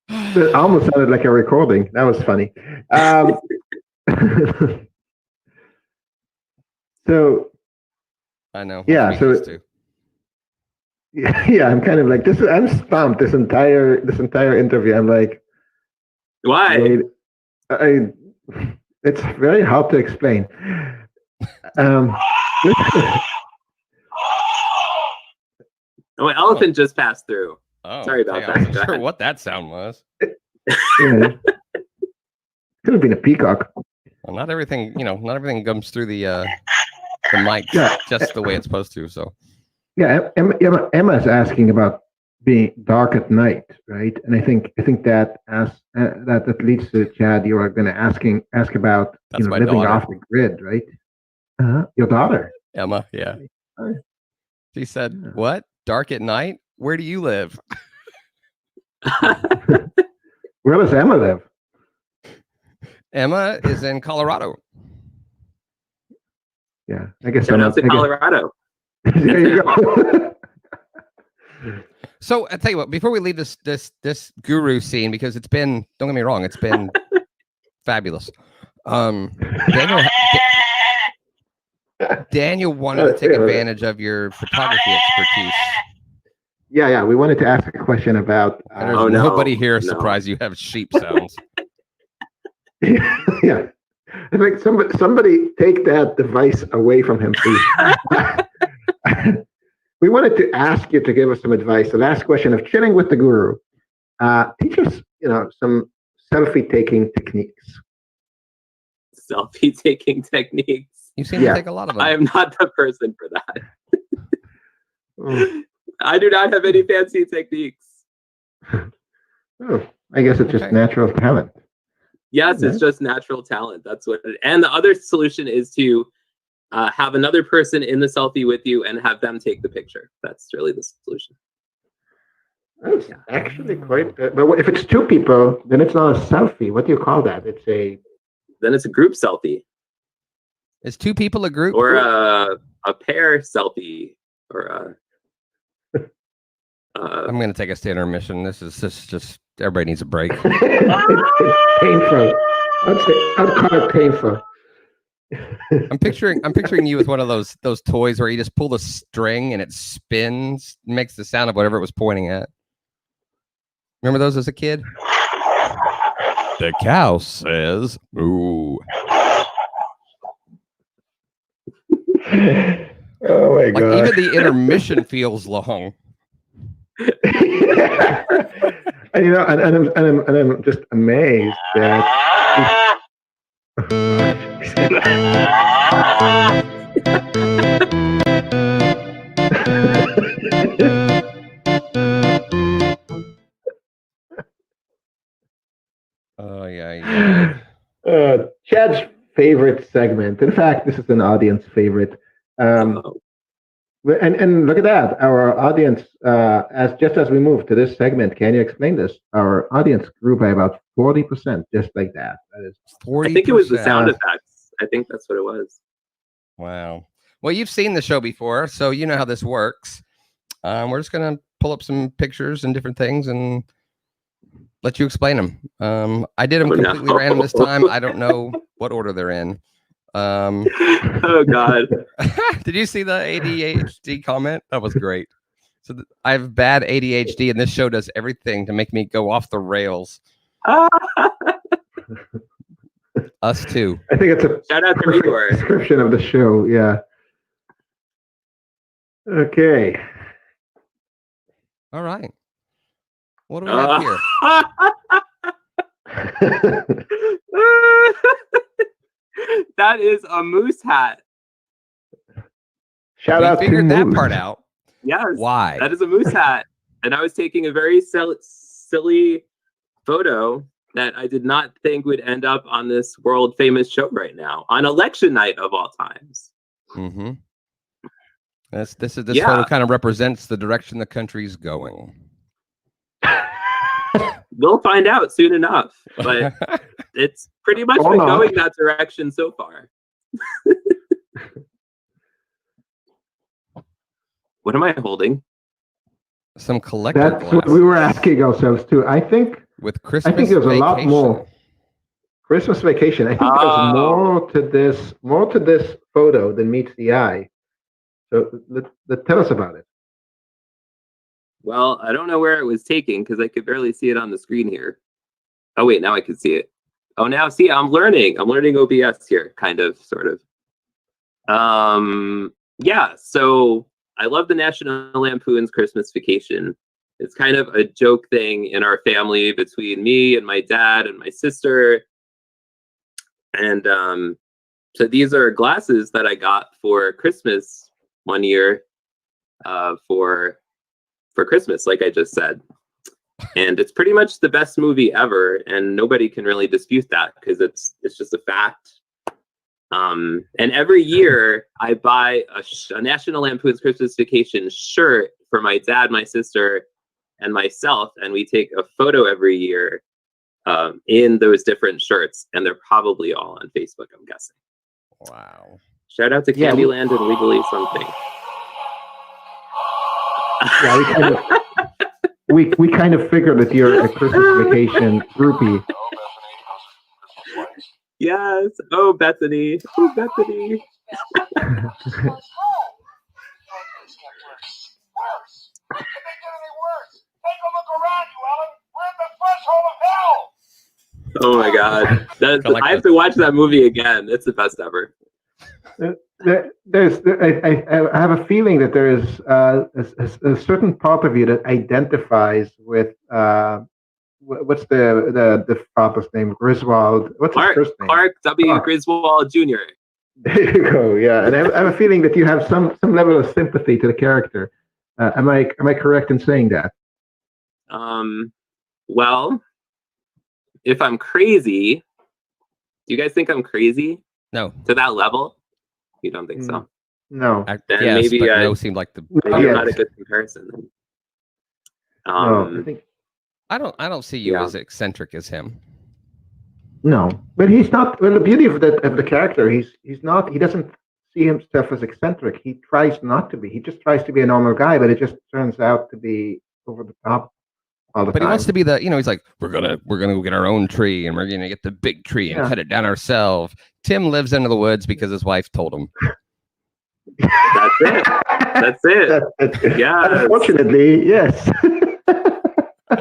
Speaker 3: It almost sounded like a recording. That was funny. So
Speaker 1: I know.
Speaker 3: Yeah,
Speaker 1: That's
Speaker 3: so
Speaker 1: what we used to.
Speaker 3: yeah, I'm kind of like this. I'm stumped this entire interview. I'm like,
Speaker 2: Why?
Speaker 3: wait, it's very hard to explain.
Speaker 2: Oh, an elephant just passed through.
Speaker 1: Oh,
Speaker 2: Sorry about
Speaker 1: okay.
Speaker 2: that.
Speaker 1: I wasn't
Speaker 2: Go
Speaker 1: sure
Speaker 2: ahead.
Speaker 1: what that sound was.
Speaker 3: Yeah. Could have been a peacock.
Speaker 1: Well, not everything, not everything comes through the mic just the way it's supposed to. So
Speaker 3: Yeah, Emma's asking about being dark at night, right? And I think that that leads to Chad. You are going to ask about
Speaker 1: That's my
Speaker 3: living
Speaker 1: daughter.
Speaker 3: off the grid, right? Your daughter.
Speaker 1: Emma, yeah.
Speaker 3: Hi.
Speaker 1: She said,
Speaker 3: Yeah.
Speaker 1: "What? Dark at night? Where do you live?"
Speaker 3: Where does Emma live?
Speaker 1: Emma is in Colorado.
Speaker 3: Yeah, I guess
Speaker 2: Shout
Speaker 3: Emma.
Speaker 2: out to Colorado.
Speaker 3: There you go.
Speaker 1: So I tell you what, before we leave this guru scene, because it's been, don't get me wrong, it's been fabulous. Daniel Daniel wanted to take advantage of your photography expertise.
Speaker 3: Yeah. We wanted to ask a question about.
Speaker 1: And there's
Speaker 2: Oh, no.
Speaker 1: nobody here
Speaker 2: No.
Speaker 1: surprised you have sheep sounds.
Speaker 3: Yeah. It's like somebody take that device away from him, please. We wanted to ask you to give us some advice. The last question of chilling with the guru. Teach us, some selfie taking techniques.
Speaker 2: Selfie taking techniques.
Speaker 1: You seem
Speaker 3: Yeah.
Speaker 1: to take a lot of them.
Speaker 2: I am not the person for that.
Speaker 3: Oh,
Speaker 2: I do not have any fancy techniques.
Speaker 3: I guess it's just
Speaker 1: Okay.
Speaker 3: natural talent.
Speaker 2: Yes,
Speaker 3: Yeah.
Speaker 2: it's just natural talent. That's what it, and the other solution is to have another person in the selfie with you and have them take the picture. That's really the solution.
Speaker 3: That's actually quite. But if it's two people, then it's not a selfie. What do you call that? It's a.
Speaker 2: Then it's a group selfie
Speaker 1: Is two people a group?
Speaker 2: or a pair selfie or
Speaker 1: I'm going to take us to intermission. This is just everybody needs a break.
Speaker 3: It's painful. I'd call it painful.
Speaker 1: I'm picturing you with one of those toys where you just pull the string and it spins, makes the sound of whatever it was pointing at. Remember those as a kid? The cow says, "Ooh."
Speaker 3: Oh my
Speaker 1: Like
Speaker 3: god!
Speaker 1: even the intermission feels long.
Speaker 3: And I'm just amazed that.
Speaker 1: Oh yeah.
Speaker 3: Chad's favorite segment. In fact, this is an audience favorite. And look at that, our audience. As we move to this segment, can you explain this? Our audience grew by about 40%, just like that. That is
Speaker 1: 40%.
Speaker 2: I think it was the sound effects. I think that's what it was.
Speaker 1: Wow. Well, you've seen the show before, so you know how this works. We're just gonna pull up some pictures and different things and let you explain them. I did them completely random this time. I don't know what order they're in.
Speaker 2: Oh God!
Speaker 1: Did you see the ADHD comment? That was great. So I have bad ADHD, and this show does everything to make me go off the rails. Us too.
Speaker 3: I think it's a
Speaker 2: Shout out to
Speaker 3: perfect
Speaker 2: Igor.
Speaker 3: description of the show. Yeah. Okay.
Speaker 1: All right. What do we have here?
Speaker 2: That is a moose hat.
Speaker 3: Shout
Speaker 1: We
Speaker 3: out to
Speaker 1: figured that
Speaker 3: Moose.
Speaker 1: part out.
Speaker 2: Yes.
Speaker 1: Why?
Speaker 2: That is a moose hat. And I was taking a very silly photo that I did not think would end up on this world famous show right now on election night of all times.
Speaker 1: Mm-hmm. This
Speaker 2: Yeah.
Speaker 1: photo kind of represents the direction the country's going.
Speaker 2: We'll find out soon enough. But it's pretty much
Speaker 3: Or
Speaker 2: been
Speaker 3: not.
Speaker 2: going that direction so far. What am I holding?
Speaker 1: Some collector
Speaker 3: That's what
Speaker 1: glasses
Speaker 3: we were asking ourselves too. I think
Speaker 1: with Christmas
Speaker 3: there's a
Speaker 1: vacation.
Speaker 3: lot more. Christmas vacation. I think there's more to this photo than meets the eye. So tell us about it.
Speaker 2: Well, I don't know where it was taken because I could barely see it on the screen here. Oh wait, now I can see it. Oh, now see, I'm learning OBS here, kind of, sort of. Yeah, so I love the National Lampoon's Christmas Vacation. It's kind of a joke thing in our family between me and my dad and my sister. And so these are glasses that I got for Christmas one year, for Christmas, like I just said. And it's pretty much the best movie ever, and nobody can really dispute that because it's just a fact. And every year I buy a National Lampoon's Christmas Vacation shirt for my dad, my sister, and myself, and we take a photo every year in those different shirts, and they're probably all on Facebook, I'm guessing.
Speaker 1: Wow.
Speaker 2: Shout out to Candyland and Legally Something.
Speaker 3: Yeah, we kind of figured that you're a Christmas Vacation groupie.
Speaker 2: Yes. Oh, Bethany. Oh, Bethany. Oh my God. I have to watch that movie again. It's the best ever.
Speaker 3: I have a feeling that there is a certain part of you that identifies with what's the father's name? Griswold. What's his first name?
Speaker 2: Clark W. Griswold Jr.
Speaker 3: There you go. Yeah, and I have a feeling that you have some level of sympathy to the character. Am I correct in saying that?
Speaker 2: Well, if I'm crazy, do you guys think I'm crazy?
Speaker 1: No.
Speaker 2: To that level? You don't think so?
Speaker 3: No.
Speaker 2: Then
Speaker 1: yes,
Speaker 2: maybe
Speaker 1: but no seemed like the.
Speaker 2: maybe not a good comparison. Then.
Speaker 3: No,
Speaker 1: I don't see you as eccentric as him.
Speaker 3: No, but he's not. Well, the beauty of the character, he's not. He doesn't see himself as eccentric. He tries not to be. He just tries to be a normal guy, but it just turns out to be over the top all the time.
Speaker 1: But he wants to be the. He's like, we're gonna go get our own tree, and we're gonna get the big tree and cut it down ourselves. Tim lives into the woods because his wife told him.
Speaker 2: That's it. That's it. Yeah.
Speaker 3: Unfortunately, yes.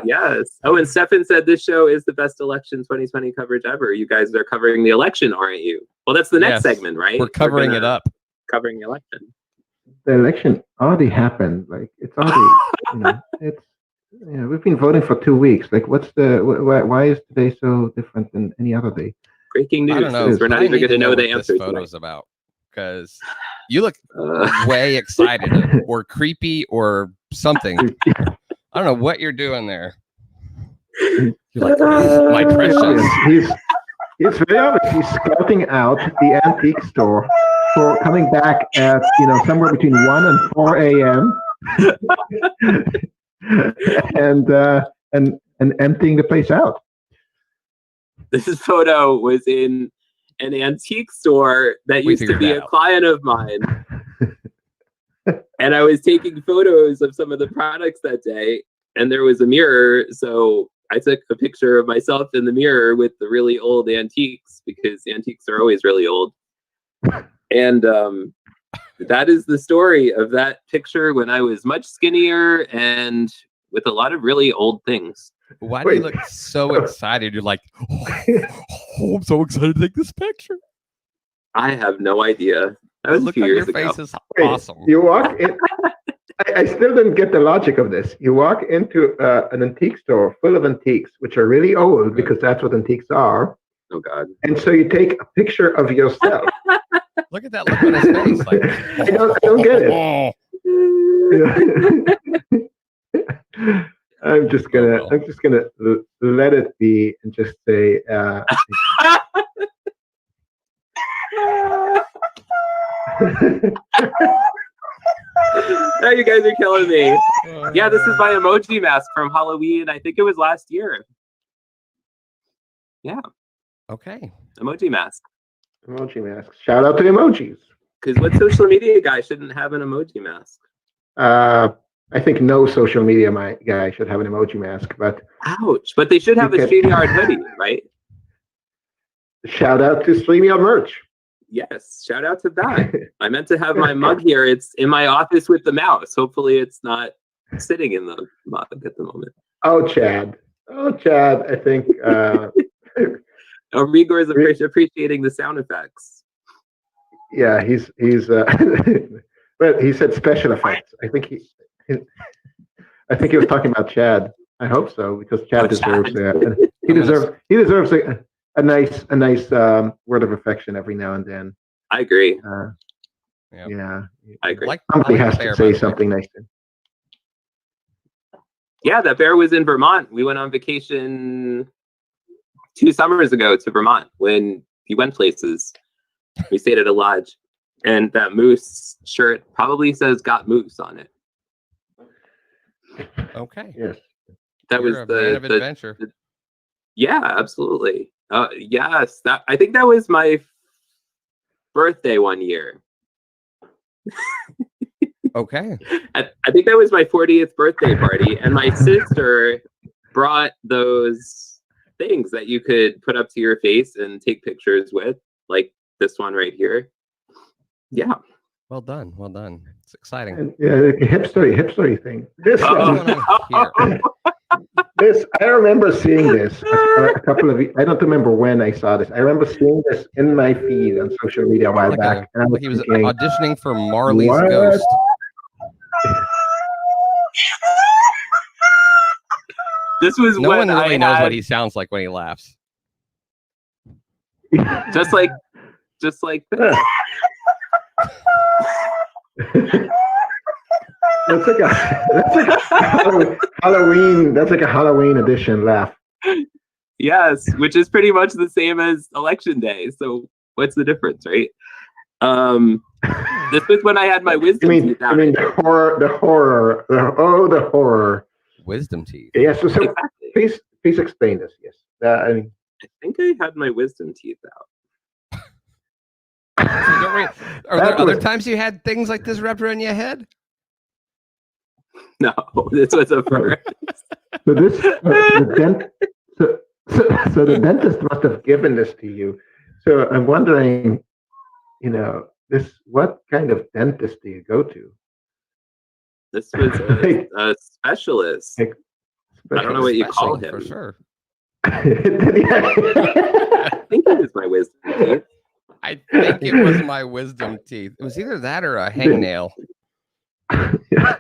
Speaker 2: Yes. Oh, and Stefan said this show is the best election 2020 coverage ever. You guys are covering the election, aren't you? Well, that's the next segment, right?
Speaker 1: We're covering it up.
Speaker 2: Covering the election.
Speaker 3: The election already happened. Like it's already, it's we've been voting for 2 weeks. Like, what's why is today so different than any other day?
Speaker 2: Breaking news.
Speaker 1: I don't know.
Speaker 2: We're not even going to know the answers.
Speaker 1: This photo's about because you look way excited or creepy or something. I don't know what you're doing there. You're like, my precious.
Speaker 3: He's very honest. He's scouting out the antique store for coming back at somewhere between 1 and 4 a.m. and emptying the place out.
Speaker 2: This photo was in an antique store that used to be a client of mine. And I was taking photos of some of the products that day, and there was a mirror. So I took a picture of myself in the mirror with the really old antiques, because antiques are always really old. And that is the story of that picture when I was much skinnier and with a lot of really old things.
Speaker 1: Why do you look so excited? You're like, I'm so excited to take this picture.
Speaker 2: I have no idea. That was a few years ago.
Speaker 1: Your face is awesome.
Speaker 3: You walk in. I still didn't get the logic of this. You walk into an antique store full of antiques, which are really old because that's what antiques are.
Speaker 2: Oh God!
Speaker 3: And so you take a picture of yourself.
Speaker 1: Look at that look on his face. Like,
Speaker 3: I don't get it. I'm just gonna let it be and just say.
Speaker 2: Oh, you guys are killing me. Yeah, this is my emoji mask from Halloween. I think it was last year. Yeah.
Speaker 1: Okay.
Speaker 2: Emoji mask.
Speaker 3: Emoji masks. Shout out to emojis.
Speaker 2: Because what social media guy shouldn't have an emoji mask?
Speaker 3: I think no social media guy should have an emoji mask, but
Speaker 2: Ouch. But they should have a
Speaker 3: You can-
Speaker 2: StreamYard hoodie, right?
Speaker 3: shout out to StreamYard merch.
Speaker 2: Yes. Shout out to that. I meant to have my mug here. It's in my office with the mouse. Hopefully it's not sitting in the mug at the moment.
Speaker 3: Oh, Chad. I think
Speaker 2: Rigor is appreciating the sound effects.
Speaker 3: yeah, he's but he said special effects. I think he was talking about Chad. I hope so, because Chad deserves that. He deserves a nice word of affection every now and then.
Speaker 2: I agree.
Speaker 1: Yep.
Speaker 3: Yeah,
Speaker 2: I agree.
Speaker 3: somebody
Speaker 1: I like
Speaker 3: has
Speaker 1: the bear,
Speaker 3: to
Speaker 1: by the
Speaker 3: say
Speaker 1: way.
Speaker 3: something nice.
Speaker 2: Yeah, that bear was in Vermont. We went on vacation 2 summers ago to Vermont when he went places. We stayed at a lodge, and that moose shirt probably says "Got Moose" on it.
Speaker 1: Okay.
Speaker 3: Yes.
Speaker 2: That
Speaker 1: You're
Speaker 2: was
Speaker 1: a man of adventure.
Speaker 2: Yeah, absolutely. Yes, I think that was my birthday one year.
Speaker 1: Okay.
Speaker 2: I think that was my 40th birthday party, and my sister brought those things that you could put up to your face and take pictures with, like this one right here. Yeah.
Speaker 1: Well done. Well done. It's exciting.
Speaker 3: And, yeah, the hipstery thing. This,
Speaker 1: What's going on here?
Speaker 3: I remember seeing this a couple of. I don't remember when I saw this. I remember seeing this in my feed on social media a while back. And I
Speaker 1: Like he was
Speaker 3: thinking,
Speaker 1: auditioning for Marley's
Speaker 3: What?
Speaker 1: Ghost.
Speaker 2: This was
Speaker 1: No
Speaker 2: when
Speaker 1: one really
Speaker 2: I
Speaker 1: knows
Speaker 2: had,
Speaker 1: what he sounds like when he laughs.
Speaker 2: just like this.
Speaker 3: That's like a Halloween. That's like a Halloween edition laugh.
Speaker 2: Yes, which is pretty much the same as election day. So what's the difference, right? This was when I had my wisdom teeth out.
Speaker 3: the horror. The horror.
Speaker 1: Wisdom teeth.
Speaker 3: Yes. So
Speaker 2: Exactly.
Speaker 3: please explain this. Yes. I mean,
Speaker 2: I think I had my wisdom teeth out.
Speaker 1: Are there other times you had things like this wrapped around your head?
Speaker 2: No, this was a first.
Speaker 3: So the dentist must have given this to you. So I'm wondering, what kind of dentist do you go to?
Speaker 2: This was a specialist.
Speaker 3: Like,
Speaker 2: I don't know what you call
Speaker 1: Special,
Speaker 2: him.
Speaker 1: for sure.
Speaker 2: I think it was my wisdom teeth.
Speaker 1: I think it was my wisdom teeth. It was either that or a hangnail.
Speaker 3: Yeah,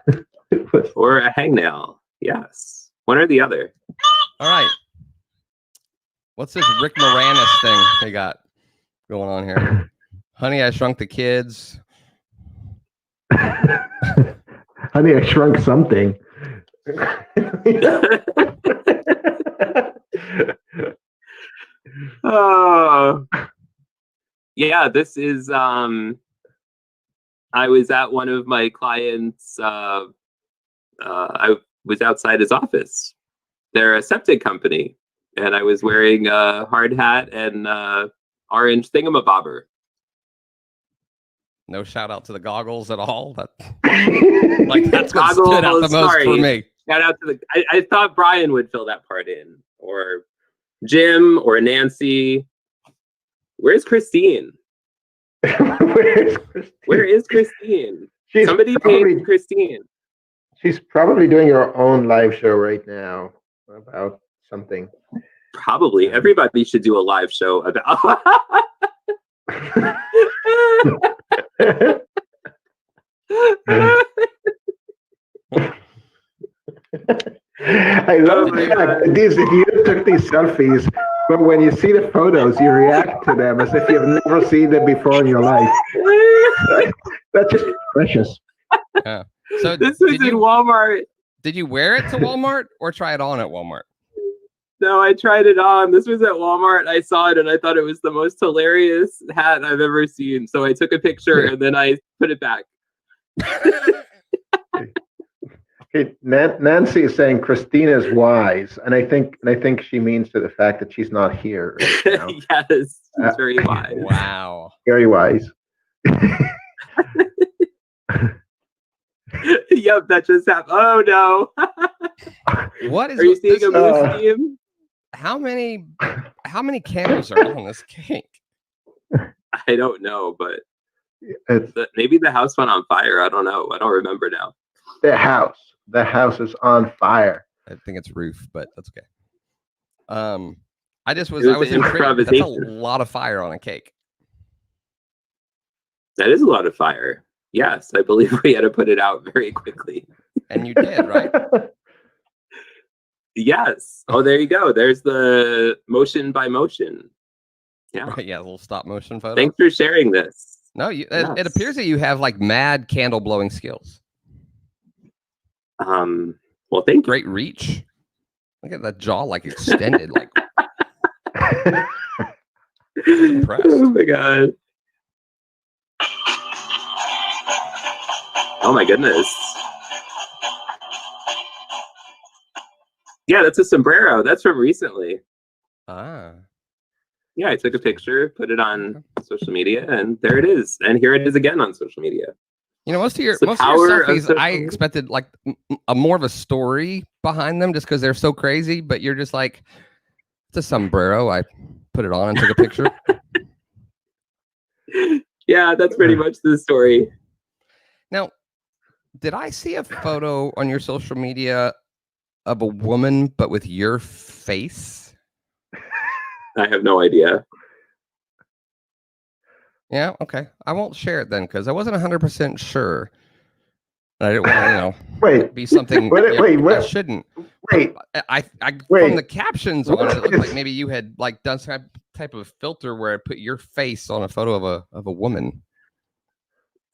Speaker 3: it was.
Speaker 2: Or a hangnail. Yes. One or the other.
Speaker 1: All right. What's this Rick Moranis thing they got going on here? Honey, I Shrunk the Kids.
Speaker 3: Honey, I Shrunk Something.
Speaker 2: Yeah, this is I was at one of my clients I was outside his office. They're a septic company, and I was wearing a hard hat and orange thingamabobber.
Speaker 1: No shout out to the goggles at all. That's what stood out the
Speaker 2: Goggles,
Speaker 1: most for
Speaker 2: sorry.
Speaker 1: me.
Speaker 2: Shout out to I thought Brian would fill that part in, or Jim, or Nancy. Where's Christine? Where is Christine?
Speaker 3: She's
Speaker 2: Somebody
Speaker 3: probably,
Speaker 2: paid Christine.
Speaker 3: she's probably doing her own live show right now about something.
Speaker 2: Probably everybody should do a live show about.
Speaker 3: I love the fact that you took these selfies, but when you see the photos, you react to them as if you've never seen them before in your life. That's just precious.
Speaker 1: So
Speaker 2: This was in Walmart.
Speaker 1: did you wear it to Walmart or try it on at Walmart?
Speaker 2: No, I tried it on. This was at Walmart. I saw it and I thought it was the most hilarious hat I've ever seen. So I took a picture and then I put it back.
Speaker 3: Nancy is saying Christina is wise, and I think she means to the fact that she's not here right now.
Speaker 2: Yes, she's very wise.
Speaker 1: Wow.
Speaker 3: Very wise.
Speaker 2: Yep, that just happened. Oh no!
Speaker 1: What is
Speaker 2: Are you seeing a
Speaker 1: this?
Speaker 2: moose theme?
Speaker 1: How many candles are on this cake?
Speaker 2: I don't know, but
Speaker 3: It's
Speaker 2: maybe the house went on fire. I don't know. I don't remember now.
Speaker 3: the house. The house is on fire.
Speaker 1: I think it's roof, but that's okay. I was
Speaker 2: It was
Speaker 1: intrigued. That's a
Speaker 2: improvisation.
Speaker 1: lot of fire on a cake.
Speaker 2: That is a lot of fire. Yes, I believe we had to put it out very quickly.
Speaker 1: And you did, right?
Speaker 2: Yes. Oh, there you go. There's the motion by motion. Yeah.
Speaker 1: Right, yeah, a little stop motion photo.
Speaker 2: Thanks for sharing this.
Speaker 1: No, it
Speaker 2: Yes.
Speaker 1: appears that you have like mad candle blowing skills.
Speaker 2: Well, thank you.
Speaker 1: Great reach. Look at that jaw like extended. Like impressed.
Speaker 2: Oh my god. Oh my goodness. Yeah, that's a sombrero. That's from recently.
Speaker 1: Ah.
Speaker 2: Yeah, I took a picture, put it on social media, and there it is. And here it is again on social media.
Speaker 1: You know, most of your
Speaker 2: It's the power of
Speaker 1: selfies,
Speaker 2: social
Speaker 1: I
Speaker 2: media.
Speaker 1: expected like a more of a story behind them, just because they're so crazy. But you're just like, it's a sombrero. I put it on and took a picture.
Speaker 2: Yeah, that's pretty much the story.
Speaker 1: Now, did I see a photo on your social media of a woman, but with your face?
Speaker 2: I have no idea.
Speaker 1: Yeah, okay. I won't share it then because I wasn't 100% sure. I didn't want to,
Speaker 3: Wait,
Speaker 1: be something
Speaker 3: Wait,
Speaker 1: you know,
Speaker 3: wait,
Speaker 1: I
Speaker 3: what?
Speaker 1: shouldn't.
Speaker 3: wait.
Speaker 1: I
Speaker 3: Wait.
Speaker 1: from the captions on it, it looked like maybe you had like done some type of filter where I put your face on a photo of a woman.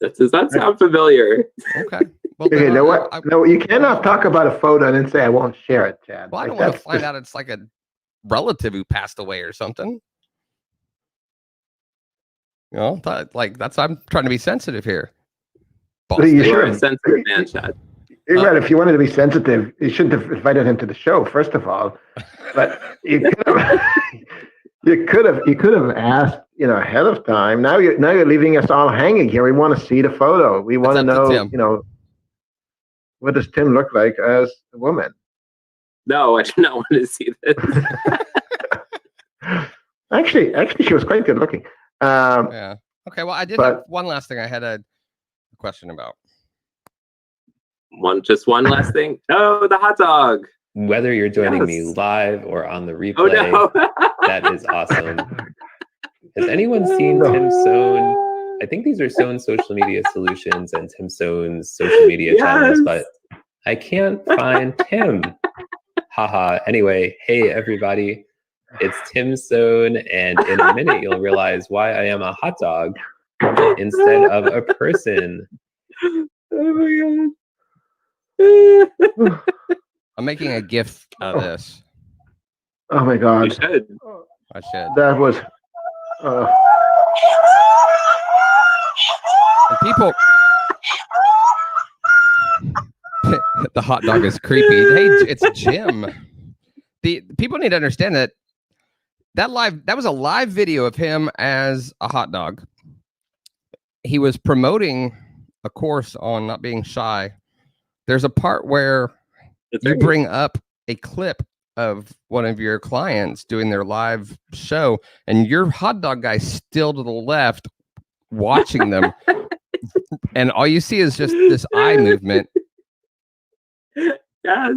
Speaker 2: That does not sound familiar.
Speaker 1: Okay. Well,
Speaker 3: Okay,
Speaker 1: then
Speaker 3: no, what? No, you cannot talk about a photo and then say I won't share it, Chad.
Speaker 1: Well, I don't
Speaker 3: Like,
Speaker 1: want to
Speaker 3: that's
Speaker 1: find
Speaker 3: just-
Speaker 1: out it's like a relative who passed away or something. You know, I'm trying to be sensitive here.
Speaker 3: But you
Speaker 1: Boston.
Speaker 2: You're a
Speaker 3: shouldn't.
Speaker 2: sensitive man, Chad.
Speaker 3: You're right. If you wanted to be sensitive, you shouldn't have invited him to the show, first of all. But you could have, you could have asked, ahead of time. Now you're leaving us all hanging here. We want to see the photo. We want to
Speaker 1: That's up to
Speaker 3: know,
Speaker 1: Tim.
Speaker 3: what does Tim look like as a woman?
Speaker 2: No, I do not want to see this.
Speaker 3: Actually, she was quite good looking.
Speaker 1: Yeah. Okay. Well, I did
Speaker 3: But-
Speaker 1: have one last thing I had a question about.
Speaker 2: Just one last thing. Oh, the hot dog.
Speaker 6: Whether you're joining me
Speaker 2: Yes.
Speaker 6: live or on the replay,
Speaker 2: Oh no.
Speaker 6: that is awesome. Has anyone seen Tim Sohn? I think these are Sohn's social media solutions and Tim Sohn's social media channels,
Speaker 2: Yes.
Speaker 6: but I can't find Tim. Haha. Anyway, hey everybody, it's Tim Sohn, and in a minute you'll realize why I am a hot dog instead of a person.
Speaker 2: Oh my god.
Speaker 1: I'm making a GIF out of this.
Speaker 3: Oh my
Speaker 2: You
Speaker 3: God,
Speaker 2: should.
Speaker 1: I should.
Speaker 3: that was.
Speaker 1: And people. The hot dog is creepy. Hey, it's Jim. The people need to understand that that was a live video of him as a hot dog. He was promoting a course on not being shy. There's a part where
Speaker 2: That's
Speaker 1: you
Speaker 2: right.
Speaker 1: bring up a clip of one of your clients doing their live show, and your hot dog guy's still to the left watching them, and all you see is just this eye movement,
Speaker 2: Yes.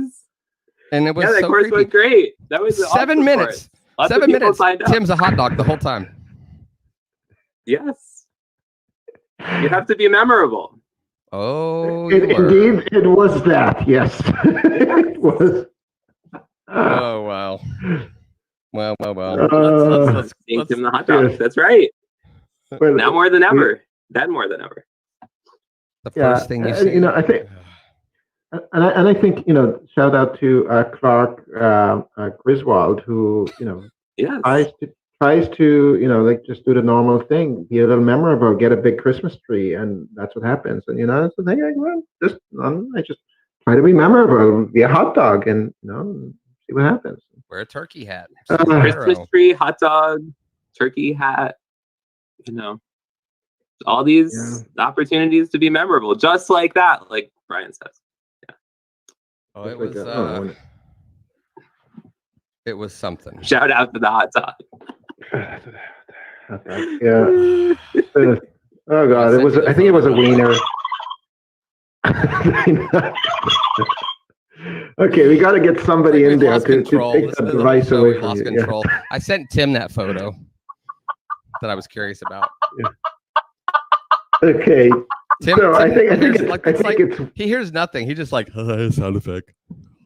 Speaker 1: and it was
Speaker 2: Yeah, that
Speaker 1: so
Speaker 2: course
Speaker 1: creepy.
Speaker 2: went great. That was an
Speaker 1: 7
Speaker 2: awesome
Speaker 1: minutes.
Speaker 2: course. Lots of
Speaker 1: 7
Speaker 2: people
Speaker 1: minutes.
Speaker 2: signed up.
Speaker 1: Tim's a hot dog the whole time.
Speaker 2: Yes. You have to be memorable.
Speaker 1: Oh, you were.
Speaker 3: Indeed, it was that. Yes, it was.
Speaker 1: Oh wow. Well.
Speaker 3: Uh,
Speaker 2: Thank him the hot dog.
Speaker 3: yes.
Speaker 2: That's right.
Speaker 3: Well,
Speaker 2: Now more than ever. Then more than ever.
Speaker 1: The
Speaker 3: Yeah,
Speaker 1: first thing you see.
Speaker 3: I think, and I think, shout out to Clark Griswold, who
Speaker 2: Yes.
Speaker 3: tries to like just do the normal thing, be a little memorable, get a big Christmas tree, and that's what happens. And so they I just try to be memorable. Be a hot dog, and see what happens.
Speaker 1: Wear a turkey hat.
Speaker 2: Christmas tree, hot dog, turkey hat. All these opportunities to be memorable, just like that, like Brian says.
Speaker 1: Oh, it
Speaker 3: Just like
Speaker 1: was.
Speaker 3: that.
Speaker 1: It was something.
Speaker 2: Shout out to the hot dog.
Speaker 3: Yeah. Oh God! It was. I think it was a wiener. Okay, we got to get somebody in there to take that device away from
Speaker 1: lost
Speaker 3: you.
Speaker 1: control. Yeah. I sent Tim that photo that I was curious about.
Speaker 3: Yeah. Okay.
Speaker 1: Tim,
Speaker 3: so I think
Speaker 1: it's he hears nothing. He just like sound effect.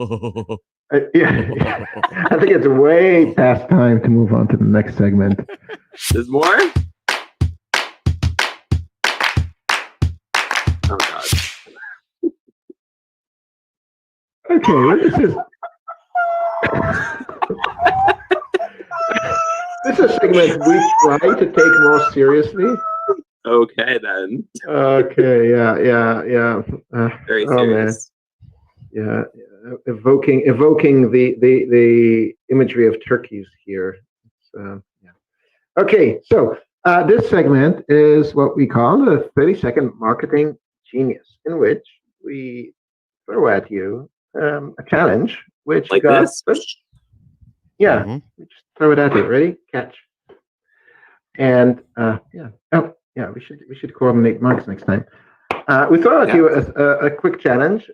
Speaker 3: Yeah. I think it's way past time to move on to the next segment.
Speaker 2: There's more? Oh God.
Speaker 3: Okay, well, this is a segment we try to take more seriously.
Speaker 2: Okay then.
Speaker 3: Okay, yeah.
Speaker 2: Very serious.
Speaker 3: Man. Yeah, evoking the imagery of turkeys here. Yeah. Okay, so this segment is what we call the 30-second marketing genius, in which we throw at you a challenge, which
Speaker 2: like
Speaker 3: got
Speaker 2: this.
Speaker 3: Yeah, we just throw it at you. Ready? Catch. And we should coordinate marks next time. We throw at you a quick challenge,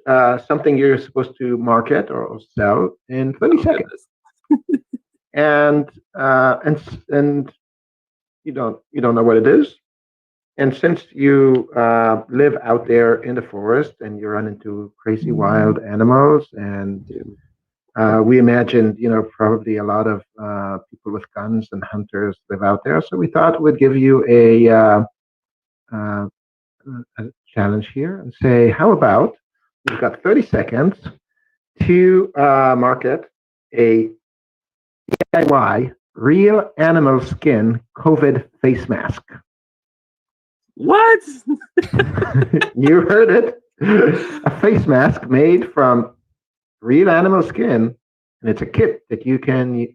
Speaker 3: something you're supposed to market or sell in 30 seconds. And you don't know what it is. And since you live out there in the forest and you run into crazy wild animals, and we imagined, probably a lot of people with guns and hunters live out there. So we thought we'd give you a challenge here and say, how about you've got 30 seconds to market a DIY real animal skin COVID face mask.
Speaker 2: What?
Speaker 3: You heard it. A face mask made from real animal skin, and it's a kit that you can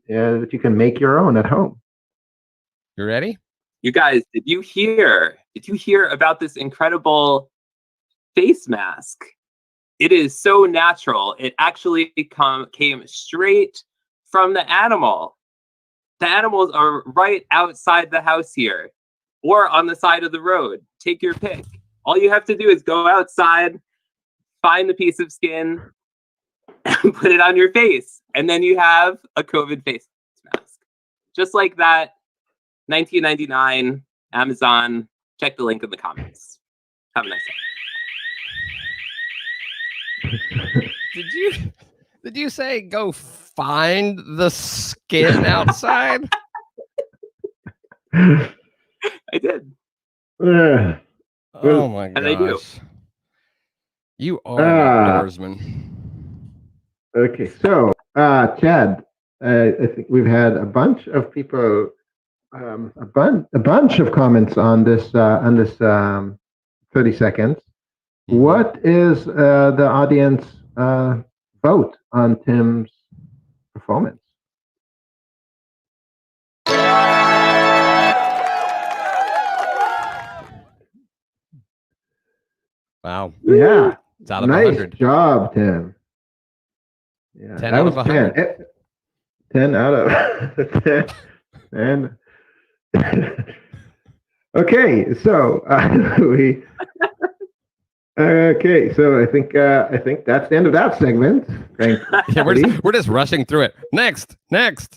Speaker 3: make your own at home.
Speaker 1: You ready?
Speaker 2: You guys, did you hear about this incredible face mask? It is so natural. It actually came straight from the animal. The animals are right outside the house here, or on the side of the road. Take your pick. All you have to do is go outside, find the piece of skin, and put it on your face. And then you have a COVID face mask. Just like that, $19.99, Amazon. Check the link in the comments. Have a nice day.
Speaker 1: Did you say go find the skin outside?
Speaker 2: I did.
Speaker 1: Oh my gosh.
Speaker 2: And I do.
Speaker 1: You are an outdoorsman.
Speaker 3: Okay, so Chad, I think we've had a bunch of people, a bunch of comments on this 30 seconds. Mm-hmm. What is the audience vote on Tim's performance?
Speaker 1: Wow.
Speaker 3: Yeah.
Speaker 1: It's out of
Speaker 3: nice
Speaker 1: 100.
Speaker 3: Job, Tim. Yeah,
Speaker 1: 10 out of 100.
Speaker 3: 10 out of 10. And okay, so okay, so I think that's the end of that segment.
Speaker 1: Yeah, we're just rushing through it. Next.
Speaker 2: There's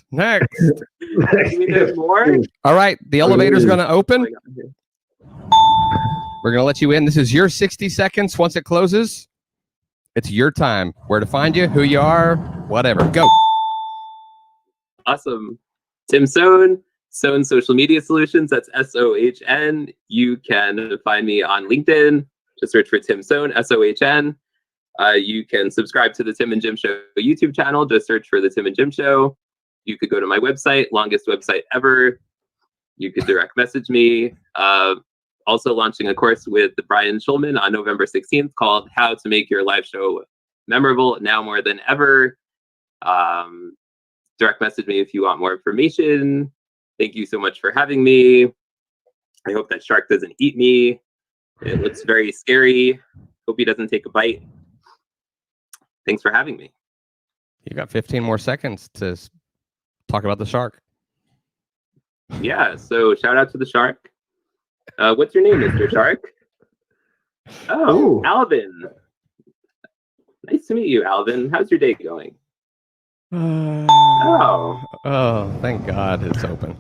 Speaker 2: more?
Speaker 1: All right, the elevator's going to open. We're going to let you in. This is your 60 seconds. Once it closes, it's your time. Where to find you, who you are, whatever. Go.
Speaker 2: Awesome. Tim Sohn, Sohn Social Media Solutions. That's SOHN. You can find me on LinkedIn. Just search for Tim Sohn, SOHN. You can subscribe to the Tim and Jim Show YouTube channel. Just search for the Tim and Jim Show. You could go to my website, longest website ever. You could direct message me. Also launching a course with Brian Schulman on November 16th called How to Make Your Live Show memorable now more than ever. Direct message me if you want more information. Thank you so much for having me. I hope that shark doesn't eat me. It looks very scary. Hope he doesn't take a bite. Thanks for having me.
Speaker 1: You got 15 more seconds to talk about the shark.
Speaker 2: Yeah, so shout out to the shark. What's your name, Mr. Shark? Oh,
Speaker 3: Ooh.
Speaker 2: Alvin. Nice to meet you, Alvin. How's your day going?
Speaker 1: Oh, thank God it's open.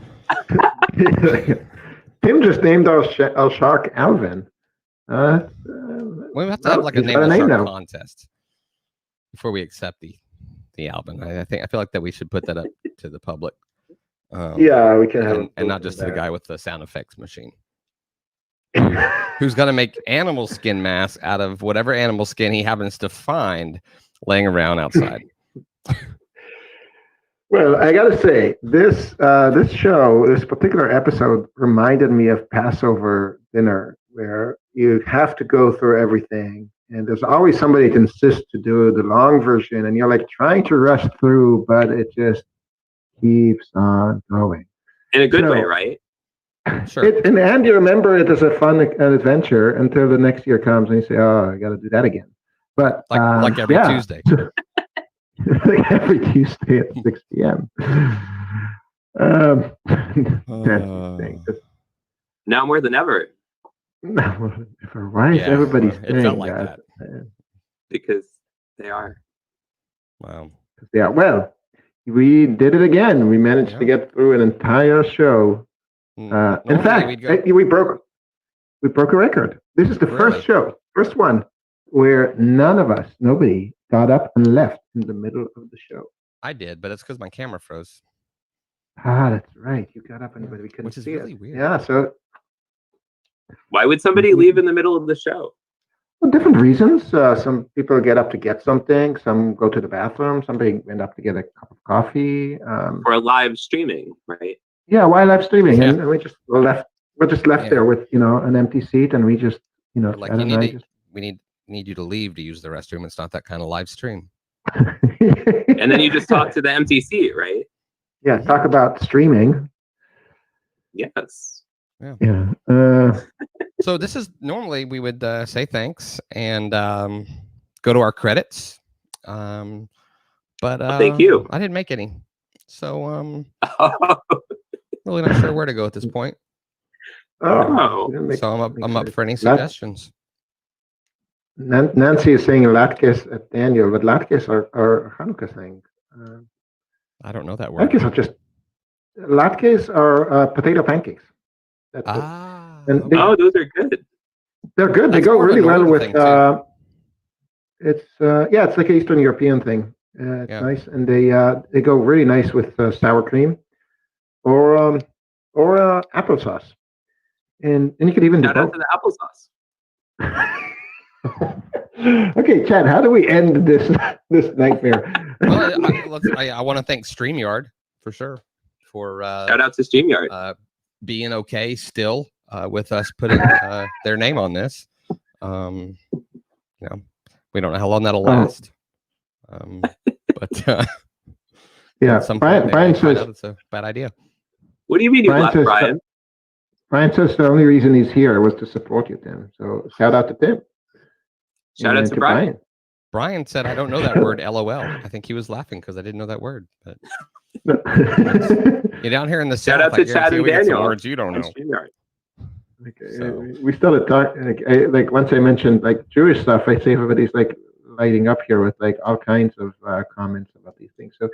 Speaker 3: Tim just named our shark Alvin.
Speaker 1: We have to have like a
Speaker 3: he's
Speaker 1: name
Speaker 3: got
Speaker 1: a
Speaker 3: a name
Speaker 1: shark
Speaker 3: now.
Speaker 1: contest before we accept the Alvin. I feel like that we should put that up to the public.
Speaker 3: Yeah, we can have
Speaker 1: and not just to the
Speaker 3: that.
Speaker 1: guy with the sound effects machine. Who's gonna make animal skin masks out of whatever animal skin he happens to find laying around outside.
Speaker 3: Well, I gotta say, this particular episode reminded me of Passover dinner, where you have to go through everything, and there's always somebody that insists to do the long version, and you're like trying to rush through, but it just keeps on going.
Speaker 2: In a good way, right?
Speaker 1: Sure.
Speaker 3: In the end, you remember it as a fun adventure until the next year comes, and you say, "Oh, I got to do that again." But
Speaker 1: like every Tuesday.
Speaker 3: Like every Tuesday at 6 p.m. That's the thing.
Speaker 2: Now more than ever.
Speaker 3: Why is everybody saying
Speaker 1: it felt like
Speaker 3: that?
Speaker 2: Because they are.
Speaker 1: Wow.
Speaker 3: Yeah, well, we did it again. We managed to get through an entire show. In fact, we broke a record. This is the first one where nobody got up and left in the middle of the show.
Speaker 1: I did, but it's because my camera froze.
Speaker 3: Ah, that's right. You got up and we couldn't
Speaker 1: Which is
Speaker 3: see
Speaker 1: really
Speaker 3: it.
Speaker 1: weird.
Speaker 3: Yeah, so
Speaker 2: why would somebody leave in the middle of the show?
Speaker 3: well, different reasons. Some people get up to get something. Some go to the bathroom. Somebody went up to get a cup of coffee.
Speaker 2: For a live streaming, right?
Speaker 3: Yeah, why live streaming?
Speaker 1: Yeah.
Speaker 3: And we just left. We're just left there with an empty seat, and we just
Speaker 1: Like we need you to leave to use the restroom. It's not that kind of live stream.
Speaker 2: And then you just talk to the empty seat, right?
Speaker 3: Yeah, talk about streaming.
Speaker 2: Yes.
Speaker 3: Yeah.
Speaker 1: So this is normally we would say thanks and go to our credits. But
Speaker 2: thank you.
Speaker 1: I didn't make any. So really not sure where to go at this point.
Speaker 3: Oh.
Speaker 1: So I'm up for any suggestions.
Speaker 3: Nancy is saying latkes at Daniel, but latkes are Hanukkah thing.
Speaker 1: I don't know that word.
Speaker 3: Latkes are potato pancakes. That's it. And
Speaker 2: those are good.
Speaker 3: They're good. They go really well with. It's like an Eastern European thing. It's nice, and they go really nice with sour cream, or applesauce, and you could even
Speaker 2: shout out to the applesauce.
Speaker 3: Okay, Chad, how do we end this nightmare?
Speaker 1: Well, I want to thank StreamYard for sure for
Speaker 2: shout out to StreamYard
Speaker 1: being okay still with us putting their name on this. We don't know how long that'll last. But
Speaker 3: yeah, Brian says
Speaker 1: it's a bad idea.
Speaker 2: What do you mean you left, Brian?
Speaker 3: Brian says the only reason he's here was to support you, Tim. So shout out to Tim.
Speaker 2: Shout out to Brian.
Speaker 1: Brian said, "I don't know that word." LOL. I think he was laughing because I didn't know that word. But you're down here in the
Speaker 2: shout
Speaker 1: South.
Speaker 2: out to Chad and Daniel.
Speaker 1: Some words you don't know.
Speaker 3: We started talking. Like once I mentioned like Jewish stuff, I say everybody's like lighting up here with like all kinds of comments about these things. So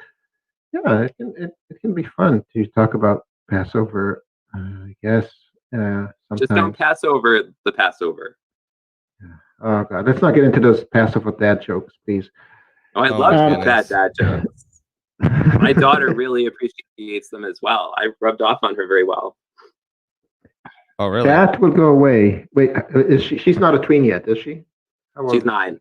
Speaker 3: yeah, it can be fun to talk about Passover. I guess sometimes.
Speaker 2: Just don't pass over the Passover.
Speaker 3: Oh God, let's not get into those Passover dad jokes, please.
Speaker 2: Oh, I love that dad jokes. My daughter really appreciates them as well. I rubbed off on her very well.
Speaker 1: Oh, really?
Speaker 3: That will go away. Wait, is she's not a tween yet, is she?
Speaker 2: She's 9.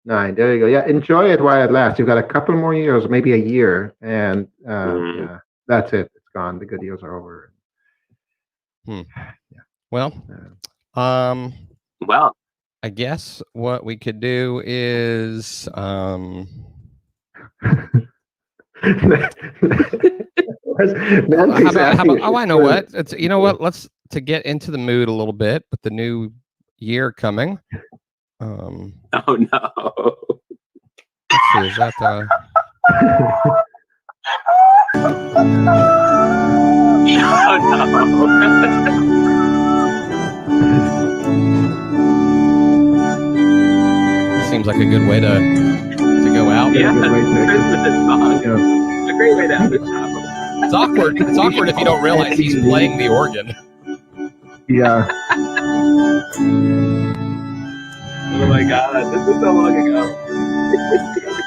Speaker 3: 9. There you go. Yeah, enjoy it while it lasts. You've got a couple more years, maybe a year, and yeah, that's it. It's gone. The good years are over.
Speaker 1: Yeah. Well,
Speaker 2: well,
Speaker 1: I guess what we could do is how about oh, I know what. It's you know what, let's to get into the mood a little bit with the new year coming.
Speaker 2: Oh no.
Speaker 1: Let's see, is that seems like a good way to go out.
Speaker 2: Yeah,
Speaker 3: Good way to-
Speaker 2: Christmas song.
Speaker 3: Yeah.
Speaker 2: A great way to have a show.
Speaker 1: It's awkward. It's awkward if you don't realize he's playing the organ.
Speaker 3: Yeah.
Speaker 2: Oh my god, this is so long ago.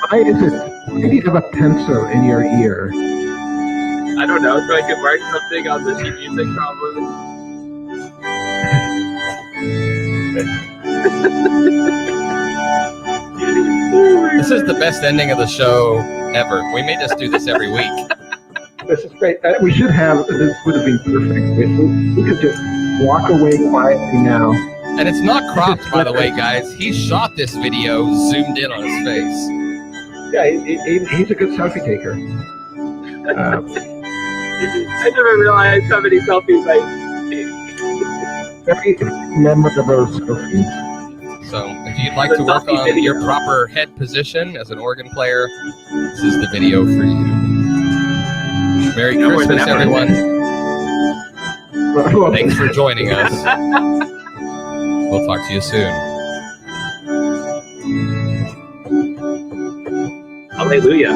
Speaker 3: Why is it? Why do you have a pencil in your ear?
Speaker 2: I don't know, so I can mark something on the sheet music probably.
Speaker 1: This is the best ending of the show ever. We may just do this every week.
Speaker 3: This is great. We should have. This would have been perfect. We could just walk away quietly now.
Speaker 1: And it's not cropped, by the way, guys. He shot this video zoomed in on his face.
Speaker 3: Yeah, he's a good selfie taker.
Speaker 2: I never realized how many selfies I take.
Speaker 3: Very memorable selfie.
Speaker 1: So if you'd like to work on your proper head position as an organ player, this is the video for you. Merry Christmas, everyone. Thanks for joining us. We'll talk to you soon.
Speaker 2: Hallelujah.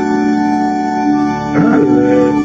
Speaker 3: Hallelujah.